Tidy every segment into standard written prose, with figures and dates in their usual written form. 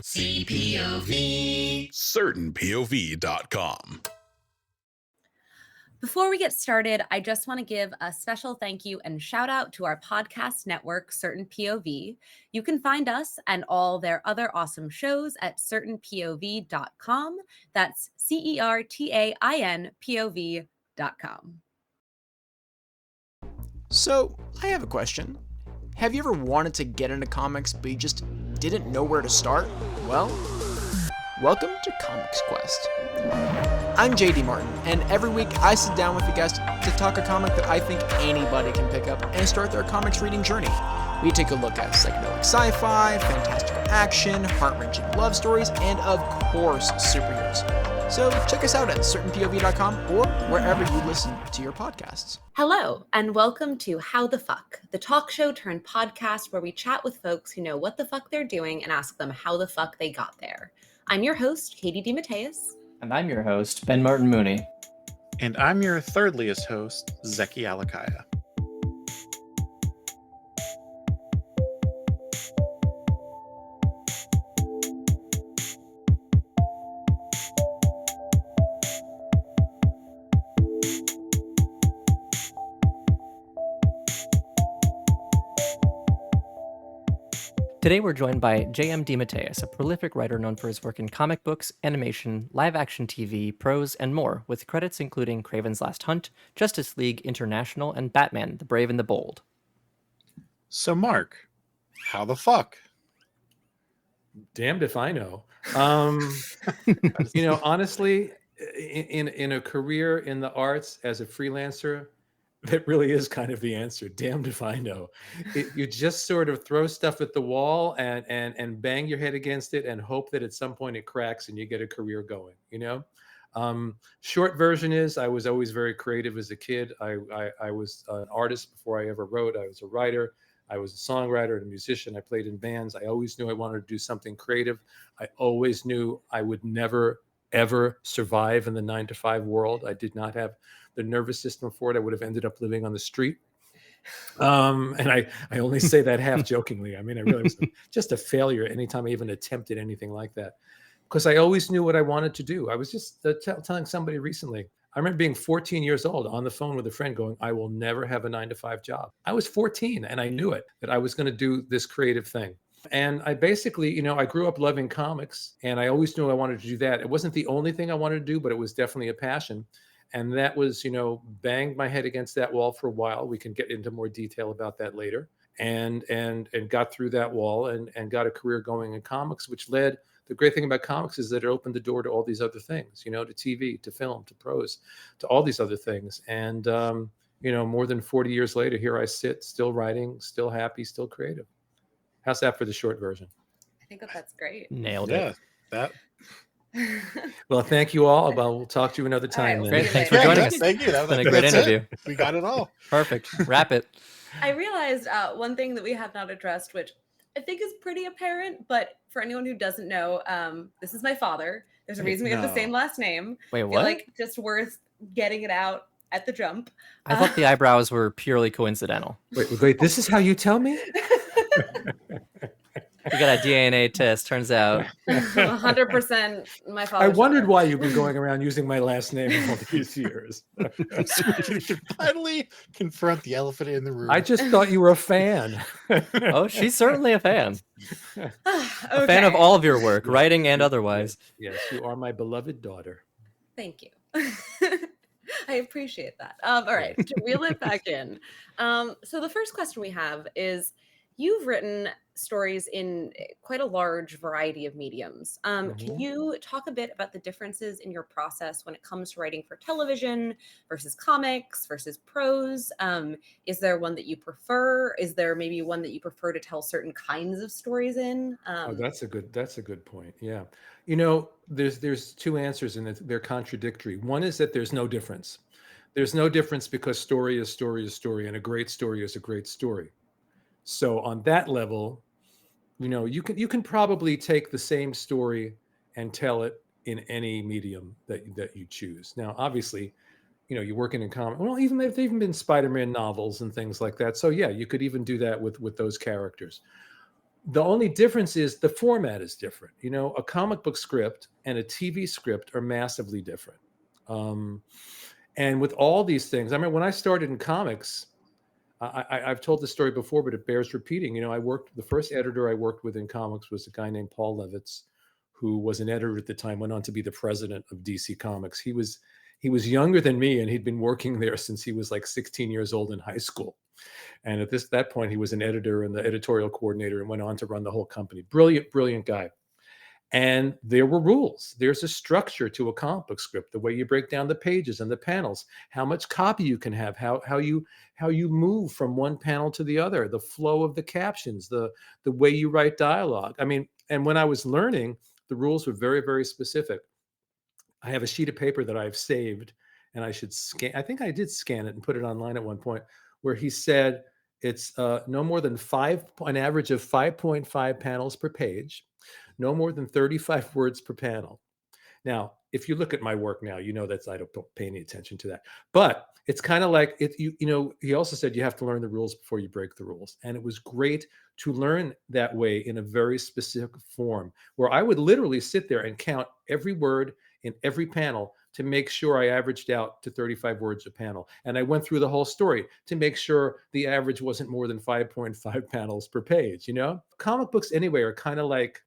CPOV. CertainPOV.com. Before we get started, I just want to give a special thank you and shout out to our podcast network, Certain POV. You can find us and all their other awesome shows at certainpov.com. That's CERTAINPOV.com. So, I have a question. Have you ever wanted to get into comics, but you just didn't know where to start? Well, welcome to Comics Quest. I'm JD Martin, and every week I sit down with a guest to talk a comic that I think anybody can pick up and start their comics reading journey. We take a look at psychedelic sci-fi, fantastical action, heart-wrenching love stories, and of course, superheroes. So check us out at certainpov.com or wherever you listen to your podcasts. Hello, and welcome to How the Fuck, the talk show turned podcast where we chat with folks who know what the fuck they're doing and ask them how the fuck they got there. I'm your host, Katie DeMatteis. And I'm your host, Ben Martin Mooney. And I'm your thirdliest host, Zeki Alakaya. Today we're joined by J.M. DeMatteis, a prolific writer known for his work in comic books, animation, live-action TV, prose, and more, with credits including Kraven's Last Hunt, Justice League International, and Batman, the Brave and the Bold. So, Mark, how the fuck? Damned if I know. Honestly, in a career in the arts as a freelancer, that really is kind of the answer. Damned if I know. You just sort of throw stuff at the wall and bang your head against it and hope that at some point it cracks and you get a career going, Short version is I was always very creative as a kid. I was an artist before I ever wrote. I was a writer. I was a songwriter and a musician. I played in bands. I always knew I wanted to do something creative. I always knew I would never, ever survive in the 9-to-5 world. I did not have the nervous system for it. I would have ended up living on the street. And I only say that half jokingly. I mean, I really was just a failure anytime I even attempted anything like that, because I always knew what I wanted to do. I was just telling somebody recently, I remember being 14 years old on the phone with a friend going, I will never have a 9-to-5 job. I was 14 and I knew it, that I was going to do this creative thing. And I basically, I grew up loving comics and I always knew I wanted to do that. It wasn't the only thing I wanted to do, but it was definitely a passion. And that was, banged my head against that wall for a while. We can get into more detail about that later. And got through that wall and got a career going in comics, which led, the great thing about comics is that it opened the door to all these other things, to TV, to film, to prose, to all these other things. And, more than 40 years later, here I sit, still writing, still happy, still creative. How's that for the short version? I think that's great. Nailed it. That. Well, thank you all. We'll talk to you another time. Right, Great. Thanks for joining us. Thank you. It's been a great interview. We got it all. Perfect. Wrap it. I realized one thing that we have not addressed, which I think is pretty apparent, but for anyone who doesn't know, this is my father. There's a reason we have the same last name. Wait, I what? feel like just worth getting it out at the jump. I thought the eyebrows were purely coincidental. Wait, this is how you tell me? We got a DNA test, turns out. 100% my father. I wondered why you've been going around using my last name all these years. So we can finally confront the elephant in the room. I just thought you were a fan. Oh, she's certainly a fan. Okay. A fan of all of your work, writing and otherwise. Yes, you are my beloved daughter. Thank you. I appreciate that. All right, to reel it back in. So the first question we have is, you've written stories in quite a large variety of mediums. Can you talk a bit about the differences in your process when it comes to writing for television versus comics versus prose? Is there one that you prefer? Is there maybe one that you prefer to tell certain kinds of stories in? That's a good point. Yeah. There's two answers and they're contradictory. One is that there's no difference. There's no difference because story is story is story, and a great story is a great story. So on that level, you can probably take the same story and tell it in any medium that you choose. Now, obviously, you're working in comic. Well, they've even been Spider-Man novels and things like that. So yeah, you could even do that with those characters. The only difference is the format is different. You know, a comic book script and a TV script are massively different. And with all these things, I mean, when I started in comics, I've told this story before, but it bears repeating. You know, the first editor I worked with in comics was a guy named Paul Levitz, who was an editor at the time, went on to be the president of DC Comics. He was younger than me, and he'd been working there since he was like 16 years old in high school. And at that point, he was an editor and the editorial coordinator and went on to run the whole company. Brilliant, brilliant guy. And there were rules. There's a structure to a comic book script, the way you break down the pages and the panels, how much copy you can have, how you move from one panel to the other, the flow of the captions, the way you write dialogue. I mean, and when I was learning, the rules were very, very specific. I have a sheet of paper that I've saved, and I should scan. I think I did scan it and put it online at one point, where he said it's no more than an average of 5.5 panels per page, no more than 35 words per panel. Now, if you look at my work now, you know I don't pay any attention to that. But it's kind of like you know, he also said you have to learn the rules before you break the rules. And it was great to learn that way in a very specific form, where I would literally sit there and count every word in every panel to make sure I averaged out to 35 words a panel. And I went through the whole story to make sure the average wasn't more than 5.5 panels per page. You know, comic books anyway are kind of like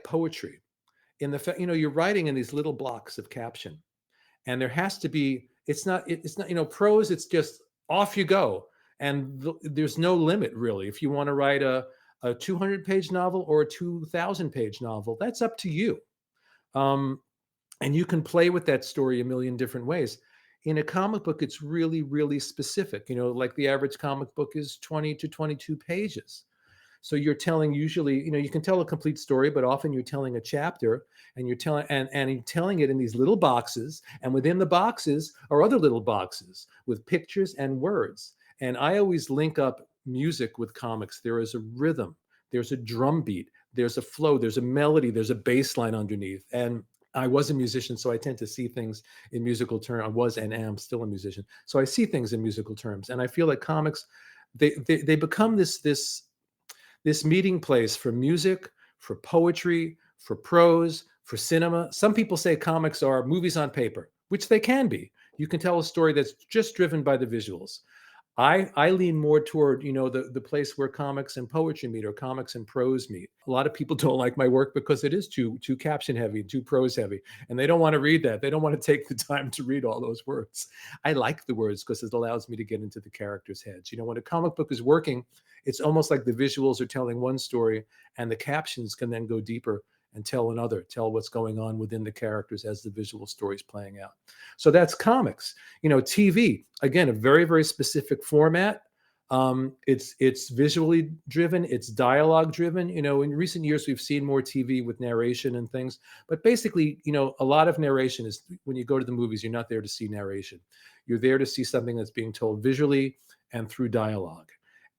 poetry, in the fact, you know, you're writing in these little blocks of caption, and there has to be, it's not, you know, prose, it's just off you go. And there's no limit really. If you want to write a 200-page novel or a 2,000-page novel, that's up to you. And you can play with that story a million different ways. In a comic book, it's really, really specific. You know, like the average comic book is 20 to 22 pages. So you're telling, usually, you know, you can tell a complete story, but often you're telling a chapter, and you're telling it in these little boxes, and within the boxes are other little boxes with pictures and words. And I always link up music with comics. There is a rhythm, there's a drum beat, there's a flow, there's a melody, there's a bass line underneath. And I was a musician, so I tend to see things in musical terms. I was and am still a musician, so I see things in musical terms. And I feel like comics, they become this meeting place for music, for poetry, for prose, for cinema. Some people say comics are movies on paper, which they can be. You can tell a story that's just driven by the visuals. I lean more toward, you know, the place where comics and poetry meet, or comics and prose meet. A lot of people don't like my work because it is too caption heavy, too prose heavy, and they don't want to read that. They don't want to take the time to read all those words. I like the words because it allows me to get into the characters' heads. You know, when a comic book is working, it's almost like the visuals are telling one story, and the captions can then go deeper and tell what's going on within the characters as the visual story's playing out. So that's comics. You know, TV, again, a very, very specific format. It's visually driven, it's dialogue driven. You know, in recent years, we've seen more TV with narration and things, but basically, you know, a lot of narration is, when you go to the movies, you're not there to see narration. You're there to see something that's being told visually and through dialogue.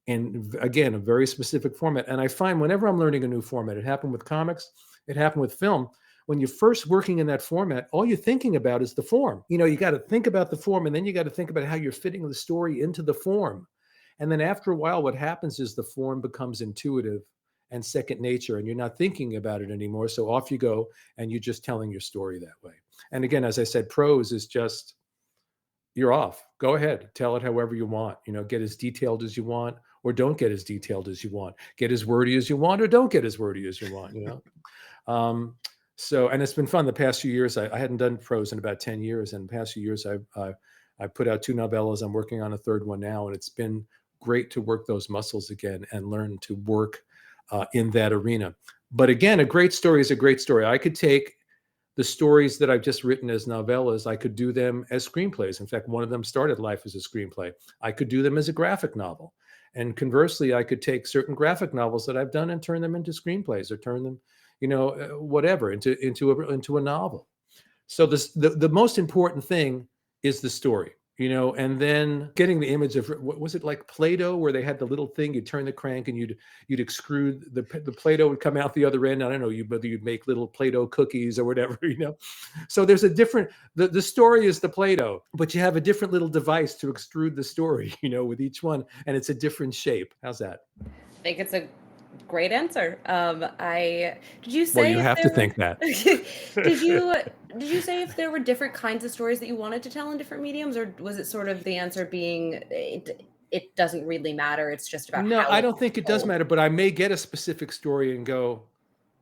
And again, a very specific format. And I find whenever I'm learning a new format, it happened with comics, it happened with film. When you're first working in that format, all you're thinking about is the form. You know, you got to think about the form, and then you got to think about how you're fitting the story into the form. And then after a while, what happens is the form becomes intuitive and second nature, and you're not thinking about it anymore. So off you go, and you're just telling your story that way. And again, as I said, prose is just, you're off. Go ahead, tell it however you want. You know, get as detailed as you want, or don't get as detailed as you want. Get as wordy as you want, or don't get as wordy as you want. You know. So, and it's been fun the past few years. I hadn't done prose in about 10 years. And the past few years, I put out 2 novellas. I'm working on a 3rd one now. And it's been great to work those muscles again and learn to work in that arena. But again, a great story is a great story. I could take the stories that I've just written as novellas, I could do them as screenplays. In fact, one of them started life as a screenplay. I could do them as a graphic novel. And conversely, I could take certain graphic novels that I've done and turn them into screenplays, or turn them, you know, whatever, into a novel. So the most important thing is the story, you know, and then getting the image of, what was it, like Play-Doh, where they had the little thing, you'd turn the crank and you'd extrude the Play-Doh would come out the other end. I don't know, whether you'd make little Play-Doh cookies or whatever, you know. So there's a different, the story is the Play-Doh, but you have a different little device to extrude the story, you know, with each one, and it's a different shape. How's that? I think it's a Great answer. I did you Well, say you if have to there were think that. did you did you say if there were different kinds of stories that you wanted to tell in different mediums, or was it sort of the answer being it doesn't really matter, it's just about No, how I it's don't think it does told? matter, but I may get a specific story and go,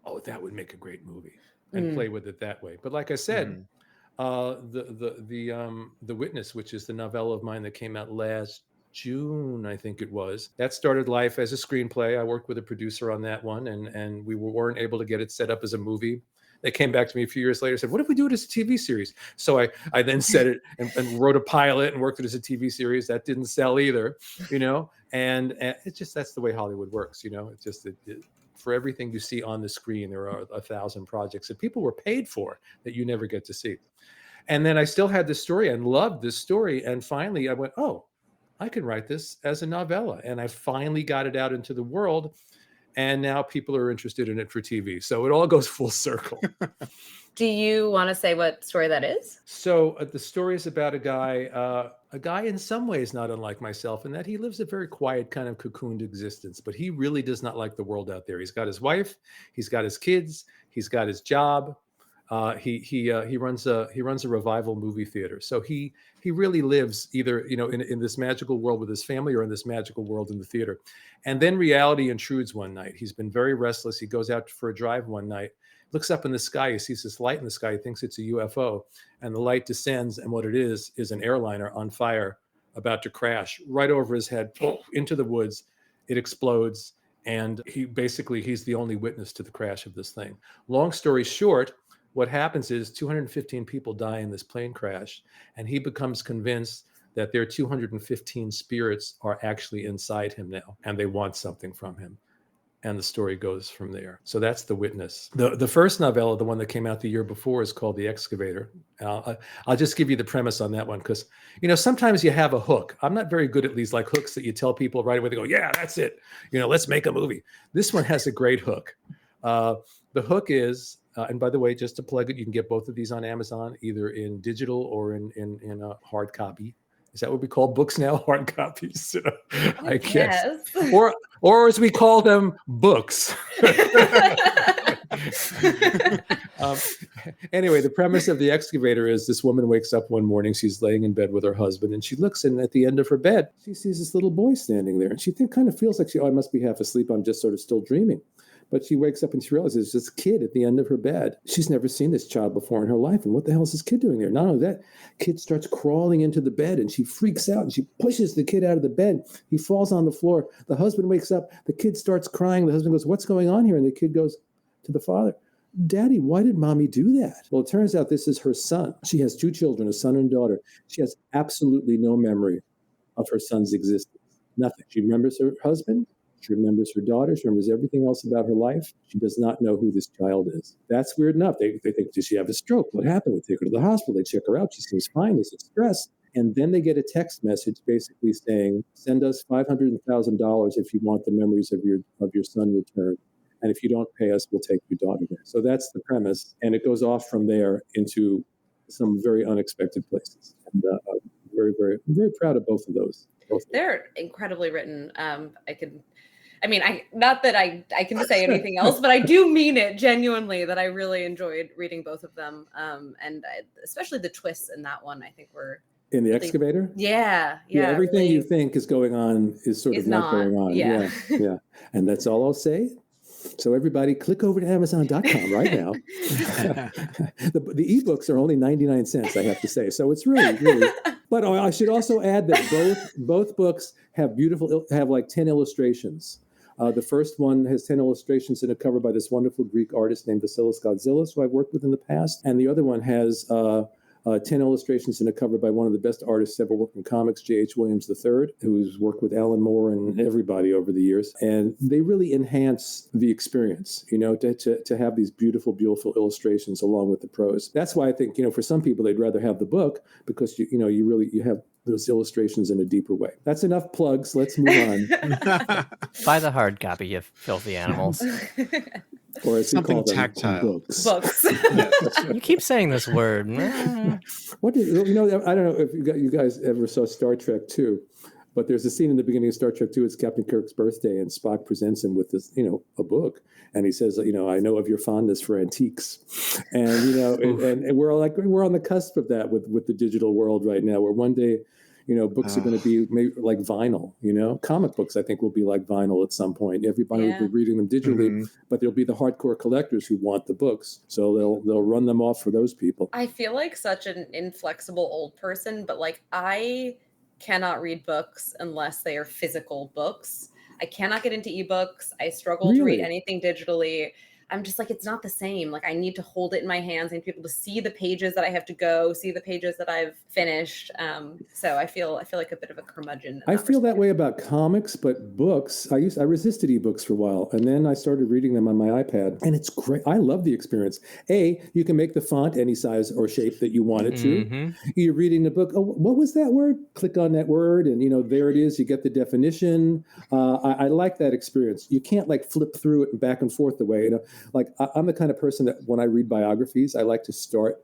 "Oh, that would make a great movie," and Mm. play with it that way. But like I said, Mhm. the Witness, which is the novella of mine that came out last June, I think it was, that started life as a screenplay. I worked with a producer on that one, and we weren't able to get it set up as a movie. They came back to me a few years later and said, "What if we do it as a TV series?" So I then set it and wrote a pilot and worked it as a TV series. That didn't sell either, and it's just, that's the way Hollywood works. It's just for everything you see on the screen, there are 1,000 projects that people were paid for that you never get to see. And then I still had this story and loved this story. And finally I went, "Oh, I can write this as a novella." And I finally got it out into the world. And now people are interested in it for TV. So it all goes full circle. Do you want to say what story that is? So the story is about a guy in some ways not unlike myself, in that he lives a very quiet, kind of cocooned existence, but he really does not like the world out there. He's got his wife, he's got his kids, he's got his job. He runs a revival movie theater. So he really lives either in this magical world with his family, or in this magical world in the theater. And then reality intrudes one night. He's been very restless. He goes out for a drive one night, looks up in the sky. He sees this light in the sky. He thinks it's a UFO, and the light descends. And what it is an airliner on fire, about to crash right over his head, into the woods. It explodes. And he's the only witness to the crash of this thing. Long story short, what happens is 215 people die in this plane crash, and he becomes convinced that their 215 spirits are actually inside him now, and they want something from him. And the story goes from there. So that's The Witness. The first novella, the one that came out the year before, is called The Excavator. I'll just give you the premise on that one, because sometimes you have a hook. I'm not very good at these like hooks that you tell people right away. They go, "Yeah, that's it. Let's make a movie." This one has a great hook. The hook is, and by the way, just to plug it, you can get both of these on Amazon, either in digital or in a hard copy. Is that what we call books now? Hard copies, I guess. Yes. Or as we call them, books. Anyway, the premise of The Excavator is this woman wakes up one morning, she's laying in bed with her husband, and she looks, and at the end of her bed, she sees this little boy standing there. And she kind of feels like I must be half asleep. I'm just sort of still dreaming. But she wakes up and she realizes this kid at the end of her bed. She's never seen this child before in her life. And what the hell is this kid doing there? Not only that, kid starts crawling into the bed, and she freaks out and she pushes the kid out of the bed. He falls on the floor. The husband wakes up. The kid starts crying. The husband goes, "What's going on here?" And the kid goes to the father, "Daddy, why did mommy do that?" Well, it turns out this is her son. She has 2 children, a son and daughter. She has absolutely no memory of her son's existence. Nothing. She remembers her husband. She remembers her daughter. She remembers everything else about her life. She does not know who this child is. That's weird enough. They think, did she have a stroke? What happened? They take her to the hospital. They check her out. She seems fine. There's stress. And then they get a text message basically saying, "Send us $500,000 if you want the memories of your son returned. And if you don't pay us, we'll take your daughter there." So that's the premise. And it goes off from there into some very unexpected places. And I'm very proud of both of those. They're incredibly written. Not that I can say anything else, but I do mean it genuinely, that I really enjoyed reading both of them. Especially the twists in that one, I think were in The really, Excavator. Yeah. Everything really you think is going on is sort of not going on. Yeah. And that's all I'll say. So everybody, click over to Amazon.com right now. The ebooks are only 99 cents, I have to say. So it's really. But I should also add that both books have like 10 illustrations. The first one has 10 illustrations in a cover by this wonderful Greek artist named Vasilis Godzilas, who I've worked with in the past. And the other one has 10 illustrations in a cover by one of the best artists ever worked in comics, J.H. Williams III, who's worked with Alan Moore and everybody over the years. And they really enhance the experience, to have these beautiful, beautiful illustrations along with the prose. That's why I think, for some people, they'd rather have the book, because, you have those illustrations in a deeper way. That's enough plugs. Let's move on. Buy the hard copy, you filthy animals. Or as something we call them, tactile. Books. You keep saying this word. I don't know if you guys ever saw Star Trek 2. But there's a scene in the beginning of Star Trek 2. It's Captain Kirk's birthday, and Spock presents him with this, a book, and he says, I know of your fondness for antiques, and and we're all like, we're on the cusp of that with the digital world right now, where one day, books are going to be maybe like vinyl. Comic books, I think, will be like vinyl at some point. Everybody will be reading them digitally, but there'll be the hardcore collectors who want the books, so they'll run them off for those people. I feel like such an inflexible old person, but like I cannot read books unless they are physical books. I cannot get into ebooks. I struggle to read anything digitally. I'm just like, it's not the same. Like I need to hold it in my hands. I need people to see the pages that I have to go, see the pages that I've finished. So I feel like a bit of a curmudgeon. I feel that way about comics, but books, I resisted ebooks for a while, and then I started reading them on my iPad, and it's great. I love the experience. You can make the font any size or shape that you want it to. You're reading the book. Oh, what was that word? Click on that word, and there it is. You get the definition. I like that experience. You can't like flip through it and back and forth the way, Like I'm the kind of person that when I read biographies, I like to start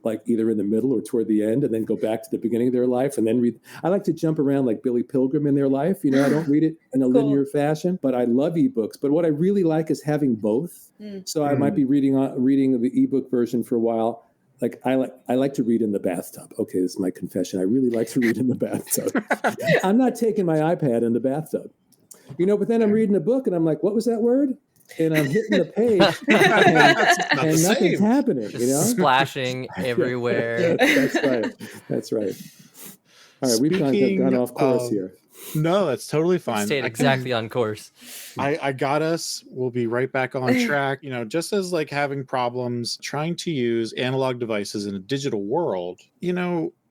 like either in the middle or toward the end and then go back to the beginning of their life and then read. I like to jump around like Billy Pilgrim in their life. I don't read it in a linear fashion, but I love ebooks. But what I really like is having both. So I might be reading the ebook version for a while. Like I like to read in the bathtub. Okay, this is my confession. I really like to read in the bathtub. I'm not taking my iPad in the bathtub. But then I'm reading a book and I'm like, what was that word? And I'm hitting the page and nothing's happening, Splashing everywhere. That's right. All right, we've gone off course here. No, that's totally fine. Stayed exactly on course. I got us. We'll be right back on track. Just as like having problems trying to use analog devices in a digital world,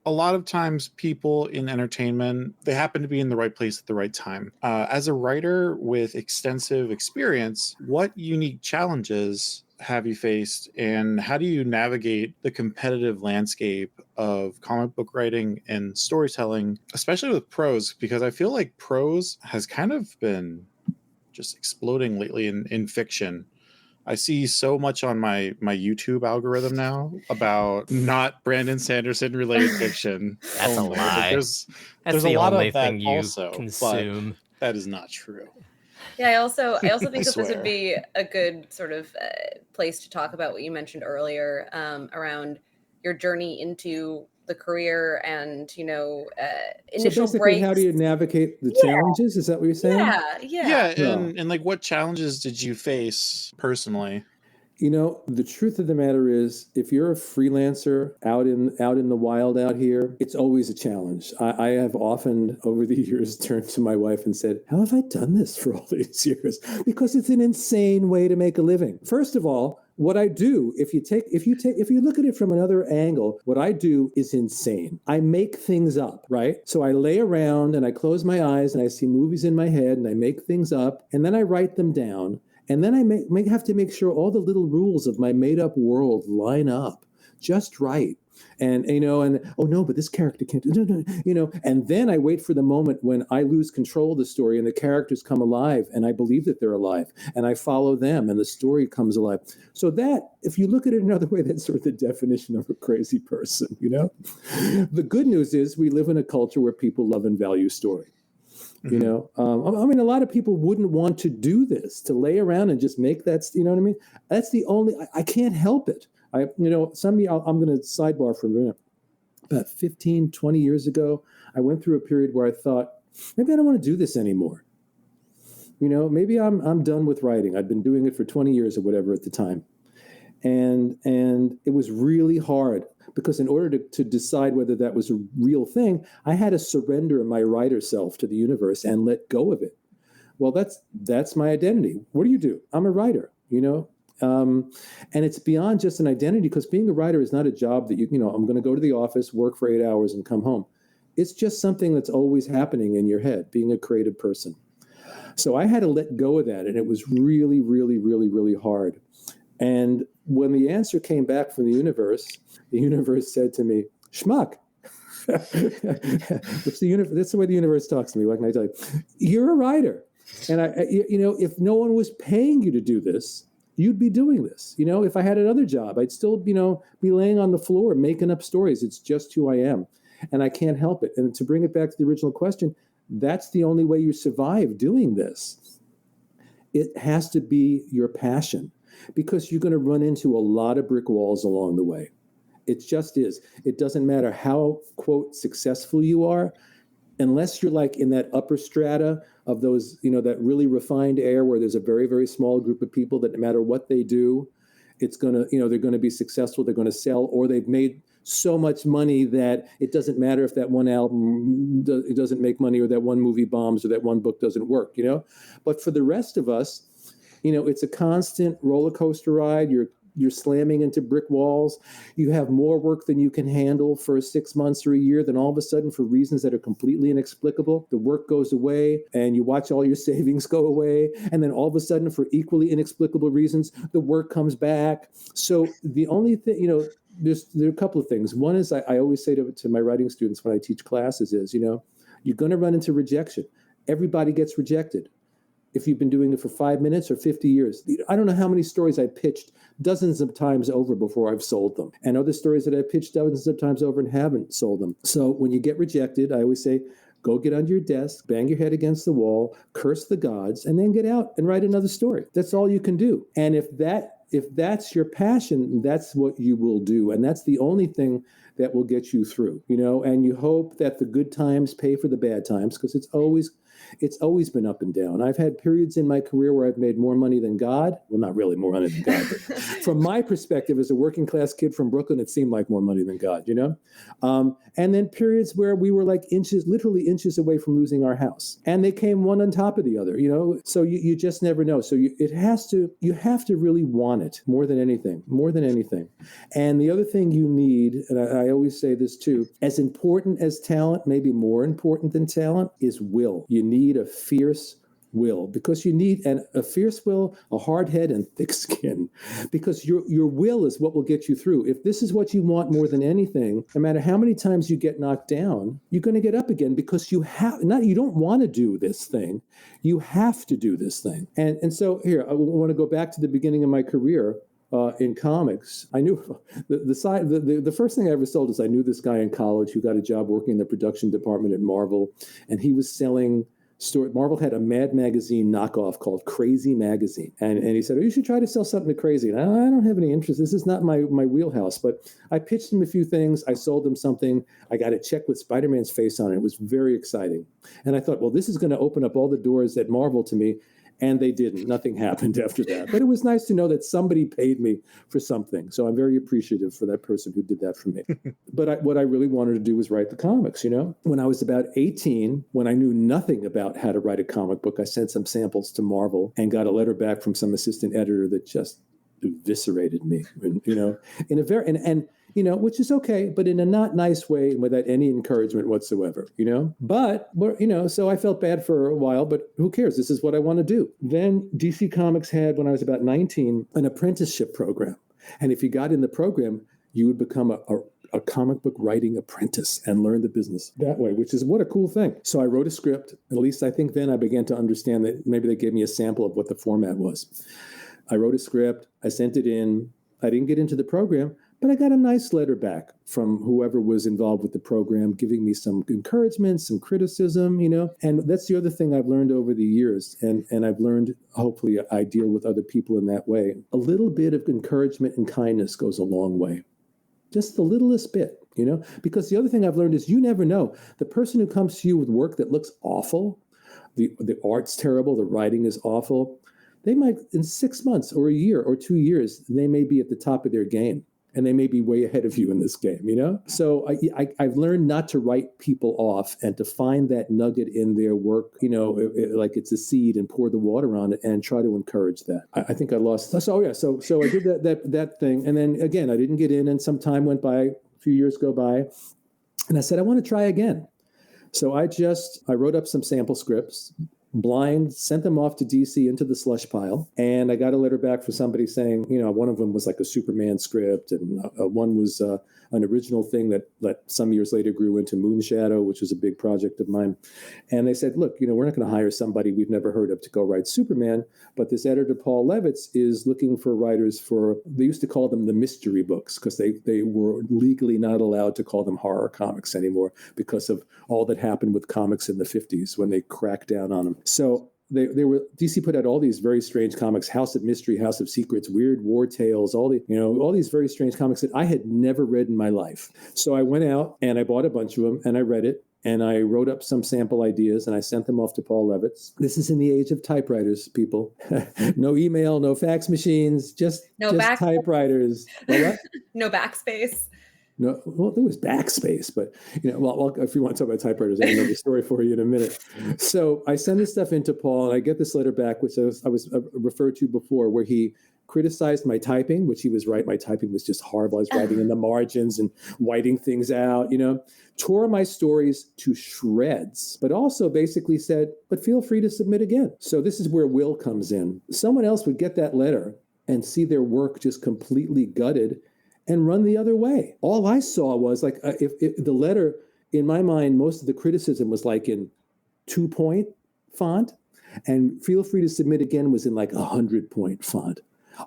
a lot of times people in entertainment, they happen to be in the right place at the right time. As a writer with extensive experience, what unique challenges have you faced, and how do you navigate the competitive landscape of comic book writing and storytelling, especially with prose? Because I feel like prose has kind of been just exploding lately in fiction. I see so much on my YouTube algorithm now about not Brandon Sanderson related fiction. That's a lie. There's the a lot only of that thing you also, consume. But that is not true. Yeah, I also think that this would be a good sort of place to talk about what you mentioned earlier around your journey into the career and initial so basically breaks. How do you navigate the challenges? Is that what you're saying? Yeah. And like what challenges did you face personally? The truth of the matter is, if you're a freelancer out in the wild out here, it's always a challenge. I have often over the years turned to my wife and said, how have I done this for all these years? Because it's an insane way to make a living. First of all, what I do, if you look at it from another angle, what I do is insane. I make things up, right? So I lay around and I close my eyes and I see movies in my head and I make things up and then I write them down. And then I have to make sure all the little rules of my made-up world line up just right. And oh no, but this character can't, and then I wait for the moment when I lose control of the story and the characters come alive and I believe that they're alive and I follow them and the story comes alive. So that, if you look at it another way, that's sort of the definition of a crazy person, The good news is we live in a culture where people love and value story. I mean, a lot of people wouldn't want to do this, to lay around and just make that, what I mean? That's the only, I can't help it. I'm going to sidebar for a minute. About 15, 20 years ago, I went through a period where I thought, maybe I don't want to do this anymore. Maybe I'm done with writing. I'd been doing it for 20 years or whatever at the time. And it was really hard because in order to decide whether that was a real thing, I had to surrender my writer self to the universe and let go of it. Well, that's my identity. What do? I'm a writer, and it's beyond just an identity, because being a writer is not a job that I'm going to go to the office, work for 8 hours and come home. It's just something that's always happening in your head, being a creative person. So I had to let go of that. And it was really, really, really, really hard. And when the answer came back from the universe said to me, schmuck. That's the way the universe talks to me. What can I tell you? You're a writer. And if no one was paying you to do this, you'd be doing this. If I had another job, I'd still, be laying on the floor making up stories. It's just who I am. And I can't help it. And to bring it back to the original question, That's the only way you survive doing this. It has to be your passion, because you're going to run into a lot of brick walls along the way. It just is. It doesn't matter how, quote, successful you are, unless you're like in that upper strata of those, that really refined air where there's a very, very small group of people that no matter what they do, it's going to, they're going to be successful, they're going to sell, or they've made so much money that it doesn't matter if that one album it doesn't make money, or that one movie bombs, or that one book doesn't work, But for the rest of us, it's a constant roller coaster ride. You're slamming into brick walls. You have more work than you can handle for 6 months or a year. Then all of a sudden, for reasons that are completely inexplicable, the work goes away and you watch all your savings go away. And then all of a sudden, for equally inexplicable reasons, the work comes back. So the only thing, there are a couple of things. One is I always say to my writing students when I teach classes is, you're going to run into rejection. Everybody gets rejected. If you've been doing it for 5 minutes or 50 years. I don't know how many stories I pitched dozens of times over before I've sold them, and other stories that I pitched dozens of times over and haven't sold them. So when you get rejected, I always say, go get under your desk, bang your head against the wall, curse the gods, and then get out and write another story. That's all you can do. And if that's your passion, that's what you will do. And that's the only thing that will get you through, and you hope that the good times pay for the bad times, because it's always been up and down. I've had periods in my career where I've made more money than God. Well, not really more money than God, but from my perspective as a working class kid from Brooklyn, it seemed like more money than God, And then periods where we were like literally inches away from losing our house. And they came one on top of the other, So you just never know. So you have to really want it more than anything. And the other thing you need, and I always say this too, as important as talent, maybe more important than talent, is will. You need a fierce will, because you need a fierce will, a hard head, and thick skin, because your will is what will get you through. If this is what you want more than anything, no matter how many times you get knocked down, you're going to get up again, because you don't want to do this thing. You have to do this thing. And so here, I want to go back to the beginning of my career. In comics, I knew the first thing I ever sold is I knew this guy in college who got a job working in the production department at Marvel, and he was selling Marvel had a Mad Magazine knockoff called Crazy Magazine, and he said, "Oh, you should try to sell something to Crazy." And I don't have any interest. This is not my wheelhouse. But I pitched him a few things. I sold him something. I got a check with Spider-Man's face on it. It was very exciting, and I thought, well, this is going to open up all the doors at Marvel to me. And they didn't. Nothing happened after that. But it was nice to know that somebody paid me for something. So I'm very appreciative for that person who did that for me. But what I really wanted to do was write the comics, When I was about 18, when I knew nothing about how to write a comic book, I sent some samples to Marvel and got a letter back from some assistant editor that just eviscerated me, in a very, which is okay, but in a not nice way, without any encouragement whatsoever, But, so I felt bad for a while, but who cares? This is what I want to do. Then DC Comics had, when I was about 19, an apprenticeship program. And if you got in the program, you would become a comic book writing apprentice and learn the business that way, which is what a cool thing. So I wrote a script. At least I think then I began to understand that maybe they gave me a sample of what the format was. I wrote a script. I sent it in. I didn't get into the program, but I got a nice letter back from whoever was involved with the program, giving me some encouragement, some criticism, And that's the other thing I've learned over the years. And I've learned, hopefully, I deal with other people in that way. A little bit of encouragement and kindness goes a long way. Just the littlest bit, Because the other thing I've learned is you never know. The person who comes to you with work that looks awful, the art's terrible, the writing is awful, they might, in 6 months or a year or 2 years, they may be at the top of their game. And they may be way ahead of you in this game, So I've learned not to write people off and to find that nugget in their work, like it's a seed, and pour the water on it and try to encourage that. I think I lost. So I did that thing. And then again, I didn't get in, and some time went by, a few years go by. And I said, I want to try again. So I wrote up some sample scripts, blind, sent them off to DC into the slush pile. And I got a letter back from somebody saying, one of them was like a Superman script, and one was an original thing that some years later grew into Moonshadow, which was a big project of mine. And they said, look, we're not going to hire somebody we've never heard of to go write Superman, but this editor, Paul Levitz, is looking for writers they used to call them the mystery books, because they were legally not allowed to call them horror comics anymore because of all that happened with comics in the 50s when they cracked down on them. So DC put out all these very strange comics: House of Mystery, House of Secrets, Weird War Tales, all these very strange comics that I had never read in my life. So I went out and I bought a bunch of them and I read it. And I wrote up some sample ideas and I sent them off to Paul Levitz. This is in the age of typewriters, people. No email, no fax machines, just typewriters. No backspace. No, well, there was backspace, but if you want to talk about typewriters, I have another story for you in a minute. So I send this stuff into Paul, and I get this letter back, which I was referred to before, where he criticized my typing, which he was right. My typing was just horrible. I was writing in the margins and whiting things out, tore my stories to shreds, but also basically said, but feel free to submit again. So this is where Will comes in. Someone else would get that letter and see their work just completely gutted and run the other way. All I saw was if the letter, in my mind, most of the criticism was like in 2-point font, and feel free to submit again was in like 100-point font.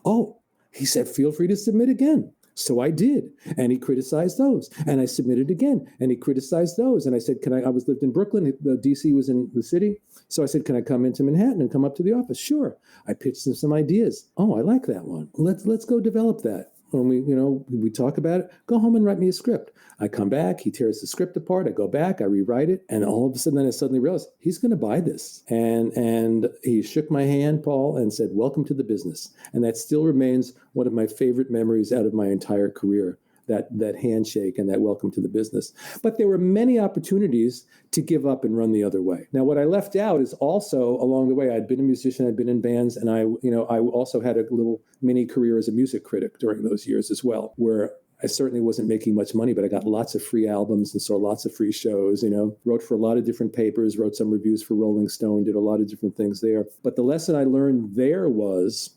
Oh, he said, feel free to submit again. So I did. And he criticized those. And I submitted again. And he criticized those. And I said, I lived in Brooklyn. The DC was in the city. So I said, can I come into Manhattan and come up to the office? Sure. I pitched him some ideas. Oh, I like that one. Let's go develop that. When we talk about it, go home and write me a script. I come back, he tears the script apart, I go back, I rewrite it, and all of a sudden, then I suddenly realized he's going to buy this. And he shook my hand, Paul, and said, welcome to the business. And that still remains one of my favorite memories out of my entire career, that handshake and that welcome to the business. But there were many opportunities to give up and run the other way. Now, what I left out is also along the way, I'd been a musician, I'd been in bands, and I also had a little mini career as a music critic during those years as well, where I certainly wasn't making much money, but I got lots of free albums and saw lots of free shows, wrote for a lot of different papers, wrote some reviews for Rolling Stone, did a lot of different things there. But the lesson I learned there was,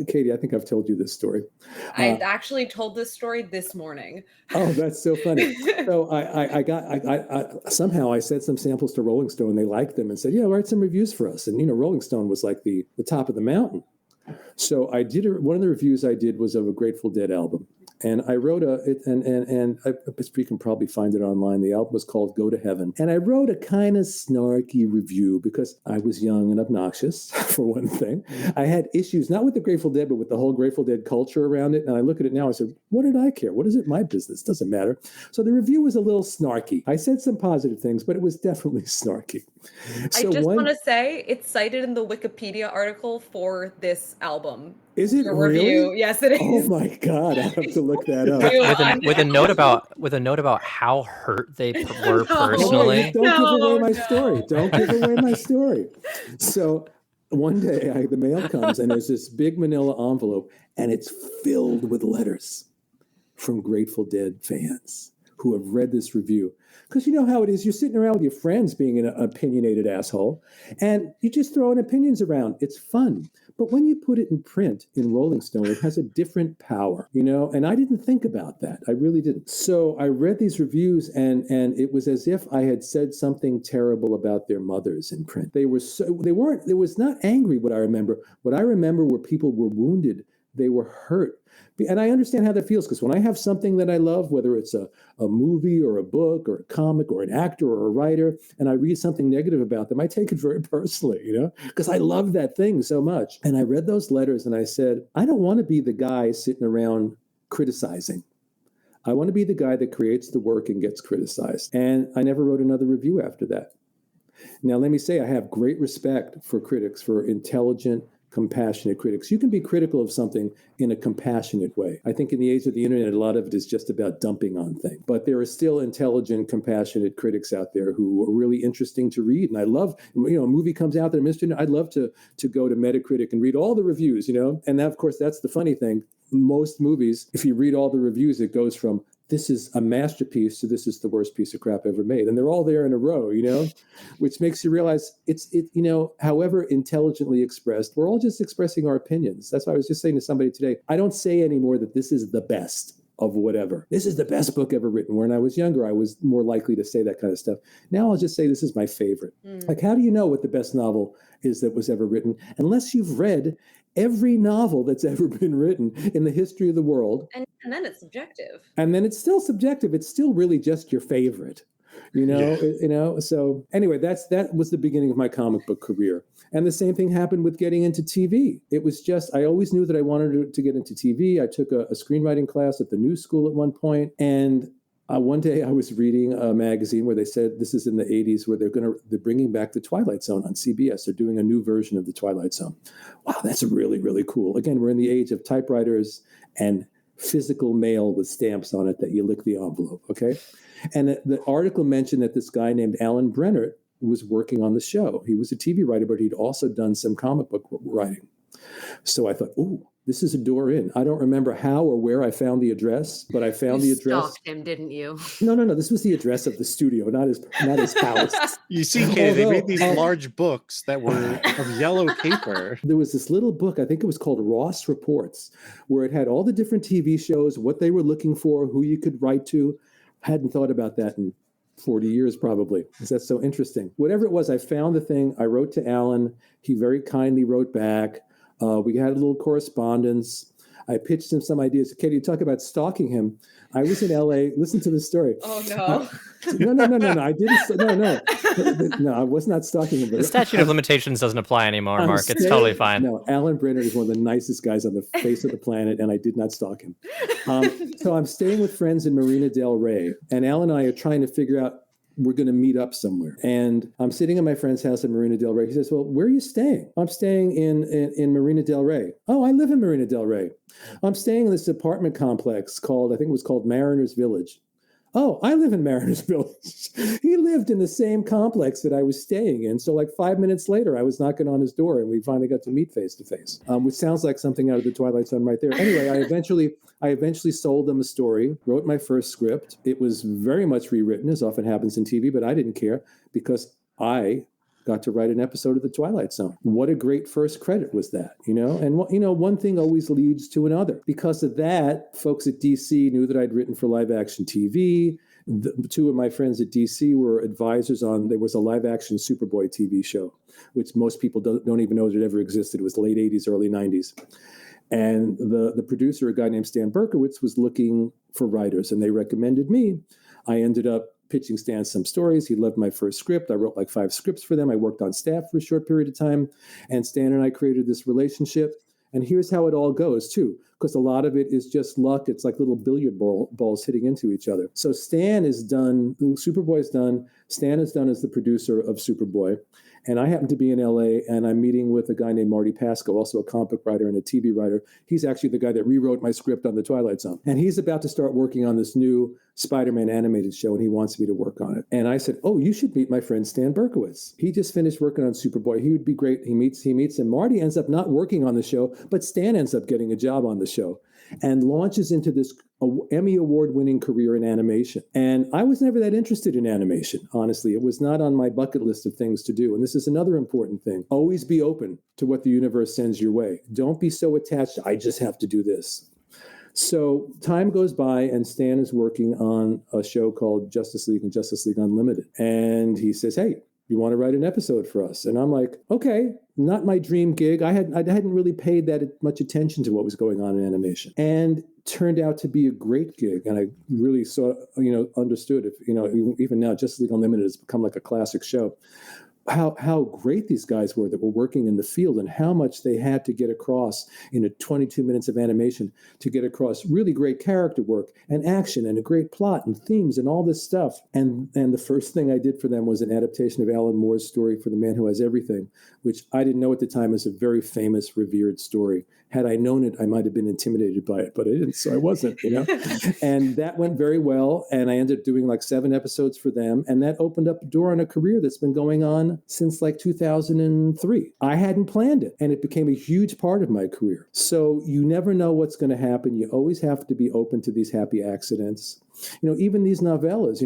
Katie, I think I've told you this story. I actually told this story this morning. Oh, that's so funny. So I somehow I sent some samples to Rolling Stone. They liked them and said, yeah, write some reviews for us. And, Rolling Stone was like the top of the mountain. So I did one of the reviews I did was of a Grateful Dead album. And I wrote you can probably find it online. The album was called Go to Heaven. And I wrote a kind of snarky review because I was young and obnoxious, for one thing. I had issues, not with the Grateful Dead, but with the whole Grateful Dead culture around it. And I look at it now, I said, what did I care? What is it? My business. Doesn't matter. So the review was a little snarky. I said some positive things, but it was definitely snarky. So I just want to say it's cited in the Wikipedia article for this album. Is it really? Review. Yes, it is. Oh my God, I have to look that up. with a note about how hurt they were personally. Don't give away my story. Don't give away my story. So one day the mail comes and there's this big manila envelope and it's filled with letters from Grateful Dead fans who have read this review. Because you know how it is. You're sitting around with your friends being an opinionated asshole, and you just throwing opinions around. It's fun. But when you put it in print in Rolling Stone, it has a different power, and I didn't think about that. I really didn't. So I read these reviews, and it was as if I had said something terrible about their mothers in print. They weren't, it was not angry, what I remember. What I remember were people were wounded. They were hurt. And I understand how that feels, because when I have something that I love, whether it's a movie or a book or a comic or an actor or a writer, and I read something negative about them, I take it very personally, because I love that thing so much. And I read those letters and I said, I don't want to be the guy sitting around criticizing. I want to be the guy that creates the work and gets criticized. And I never wrote another review after that. Now, let me say, I have great respect for critics, for intelligent, compassionate critics. You can be critical of something in a compassionate way. I think in the age of the internet, a lot of it is just about dumping on things. But there are still intelligent, compassionate critics out there who are really interesting to read. And I love, a movie comes out that I'm interested in. I'd love to go to Metacritic and read all the reviews, And that, of course, that's the funny thing. Most movies, if you read all the reviews, it goes from this is a masterpiece, so this is the worst piece of crap ever made. And they're all there in a row, which makes you realize however intelligently expressed, we're all just expressing our opinions. That's why I was just saying to somebody today, I don't say anymore that this is the best of whatever. This is the best book ever written. When I was younger, I was more likely to say that kind of stuff. Now I'll just say this is my favorite. Like, how do you know what the best novel is that was ever written? Unless you've read every novel that's ever been written in the history of the world. And then it's subjective. And then it's still subjective. It's still really just your favorite, So anyway, that was the beginning of my comic book career. And the same thing happened with getting into TV. It was just, I always knew that I wanted to get into TV. I took a screenwriting class at the New School at one point, and one day I was reading a magazine where they said, this is in the 80s, where they're bringing back the Twilight Zone on CBS. They're doing a new version of the Twilight Zone. Wow, that's really, really cool. Again, we're in the age of typewriters and physical mail with stamps on it that you lick the envelope, okay? And the article mentioned that this guy named Alan Brenner was working on the show. He was a TV writer, but he'd also done some comic book writing. So I thought, ooh, this is a door in. I don't remember how or where I found the address, but I found the address. You stalked him, didn't you? No. This was the address of the studio, not his house. You see, Katie, they made these large books that were of yellow paper. There was this little book, I think it was called Ross Reports, where it had all the different TV shows, what they were looking for, who you could write to. Hadn't thought about that in 40 years probably, because that's so interesting. Whatever it was, I found the thing. I wrote to Alan. He very kindly wrote back. We had a little correspondence. I pitched him some ideas. Katie, you talk about stalking him. I was in LA. Listen to the story. Oh, no. No. I didn't. No, I was not stalking him. The statute of limitations doesn't apply anymore, Mark. It's totally fine. No, Alan Brenner is one of the nicest guys on the face of the planet, and I did not stalk him. So I'm staying with friends in Marina Del Rey, and Alan and I are trying to figure out, we're going to meet up somewhere. And I'm sitting at my friend's house in Marina Del Rey. He says, well, where are you staying? I'm staying in Marina Del Rey. Oh, I live in Marina Del Rey. I'm staying in this apartment complex I think it was called Mariners Village. Oh, I live in Mariners Village. He lived in the same complex that I was staying in. So like 5 minutes later, I was knocking on his door and we finally got to meet face to face, which sounds like something out of the Twilight Zone right there. Anyway, I eventually sold them a story, wrote my first script. It was very much rewritten, as often happens in TV, but I didn't care because I got to write an episode of The Twilight Zone. What a great first credit was that, And, one thing always leads to another. Because of that, folks at DC knew that I'd written for live action TV. Two of my friends at DC were advisors on, there was a live action Superboy TV show, which most people don't even know that it ever existed. It was the late 80s, early 90s. And the producer, a guy named Stan Berkowitz, was looking for writers, and they recommended me. I ended up pitching Stan some stories. He loved my first script. I wrote like 5 scripts for them. I worked on staff for a short period of time, and Stan and I created this relationship. And here's how it all goes too, because a lot of it is just luck. It's like little billiard balls hitting into each other. So Stan is done, Superboy is done. Stan is done as the producer of Superboy. And I happen to be in LA, and I'm meeting with a guy named Marty Pasco, also a comic book writer and a TV writer. He's actually the guy that rewrote my script on The Twilight Zone. And he's about to start working on this new Spider-Man animated show, and he wants me to work on it. And I said, oh, you should meet my friend Stan Berkowitz. He just finished working on Superboy. He would be great. He meets him. Marty ends up not working on the show, but Stan ends up getting a job on the show and launches into this Emmy Award-winning career in animation. And I was never that interested in animation, honestly. It was not on my bucket list of things to do. And this is another important thing. Always be open to what the universe sends your way. Don't be so attached to, I just have to do this. So time goes by, and Stan is working on a show called Justice League and Justice League Unlimited. And he says, hey, you want to write an episode for us? And I'm like, okay, not my dream gig. I hadn't really paid that much attention to what was going on in animation. And turned out to be a great gig. And I really understood even now Justice League Unlimited has become like a classic show. How great these guys were that were working in the field, and how much they had to get across in a 22 minutes of animation to get across really great character work and action and a great plot and themes and all this stuff. And the first thing I did for them was an adaptation of Alan Moore's story For the Man Who Has Everything, which I didn't know at the time is a very famous, revered story. Had I known it, I might have been intimidated by it, but I didn't, so I wasn't, And that went very well, and I ended up doing like 7 episodes for them, and that opened up a door on a career that's been going on since like 2003. I hadn't planned it, and it became a huge part of my career. So you never know what's going to happen. You always have to be open to these happy accidents. Even these novellas,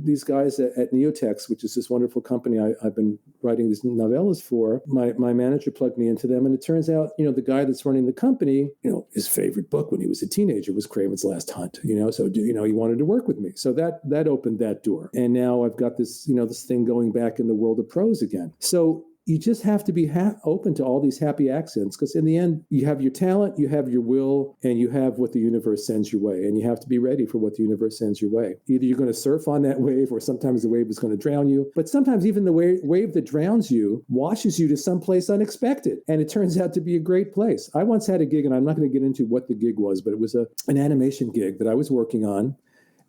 these guys at Neotex, which is this wonderful company I've been writing these novellas for, my manager plugged me into them. And it turns out, the guy that's running the company, his favorite book when he was a teenager was Kraven's Last Hunt, so, he wanted to work with me. So that opened that door. And now I've got this, this thing going back in the world of prose again. So you just have to be open to all these happy accidents, because in the end, you have your talent, you have your will, and you have what the universe sends your way. And you have to be ready for what the universe sends your way. Either you're going to surf on that wave, or sometimes the wave is going to drown you. But sometimes even the wave that drowns you washes you to someplace unexpected. And it turns out to be a great place. I once had a gig, and I'm not going to get into what the gig was, but it was an animation gig that I was working on.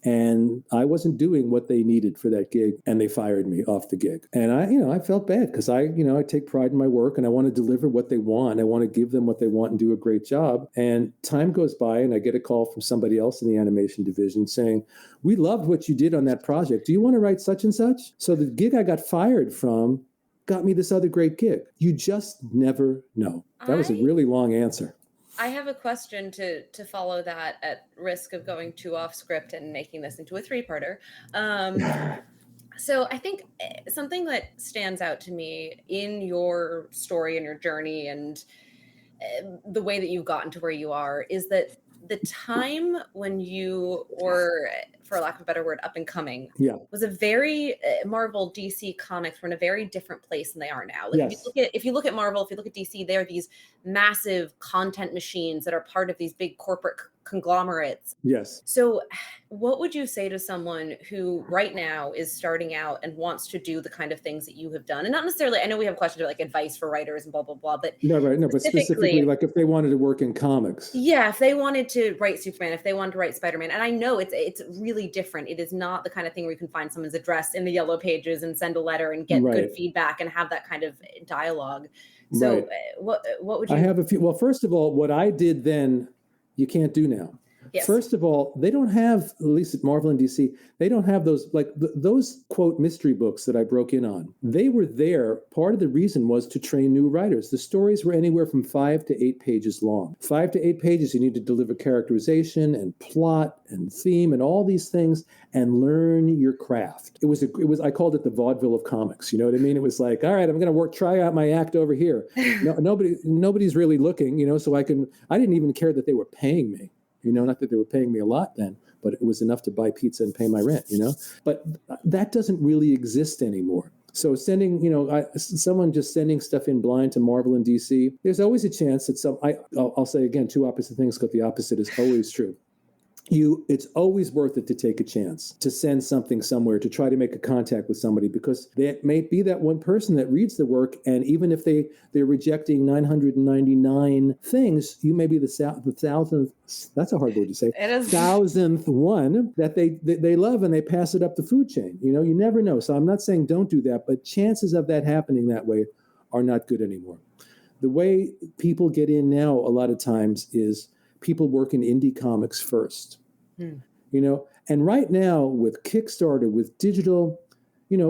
And I wasn't doing what they needed for that gig, and they fired me off the gig. And I felt bad, because I take pride in my work, and I want to deliver what they want. I want to give them what they want and do a great job. And time goes by, and I get a call from somebody else in the animation division saying, "We loved what you did on that project. Do you want to write such and such?" So the gig I got fired from got me this other great gig. You just never know. That was a really long answer. I have a question to follow that, at risk of going too off script and making this into a 3-parter. So I think something that stands out to me in your story and your journey and the way that you've gotten to where you are is that the time when you were, for lack of a better word, up and coming, was a very Marvel, DC comics were in a very different place than they are now. Like if you look at Marvel, if you look at DC, they are these massive content machines that are part of these big corporate conglomerates. Yes. So what would you say to someone who right now is starting out and wants to do the kind of things that you have done? And not necessarily, I know we have questions about like advice for writers and blah, blah, blah, but but specifically like if they wanted to work in comics. Yeah, if they wanted to write Superman, if they wanted to write Spider-Man, and I know it's really different. It is not the kind of thing where you can find someone's address in the yellow pages and send a letter and get good feedback and have that kind of dialogue. So what would you... I have a few. Well, first of all, what I did then, you can't do now. Yes. First of all, they don't have, at least at Marvel and DC, they don't have those, like those quote mystery books that I broke in on. They were there. Part of the reason was to train new writers. The stories were anywhere from 5 to 8 pages long. 5 to 8 pages, you need to deliver characterization and plot and theme and all these things and learn your craft. It was I called it the vaudeville of comics. You know what I mean? It was like, all right, I'm going to try out my act over here. Nobody's really looking, so I didn't even care that they were paying me. Not that they were paying me a lot then, but it was enough to buy pizza and pay my rent, But that doesn't really exist anymore. So sending, someone just sending stuff in blind to Marvel and DC, there's always a chance that I'll say again, two opposite things, because the opposite is always true. It's always worth it to take a chance to send something somewhere, to try to make a contact with somebody, because there may be that one person that reads the work, and even if they're rejecting 999 things, you may be the thousandth, that's a hard word to say, thousandth one that they love, and they pass it up the food chain. You never know. So I'm not saying don't do that, but chances of that happening that way are not good anymore. The way people get in now a lot of times is people work in indie comics first, and right now with Kickstarter, with digital,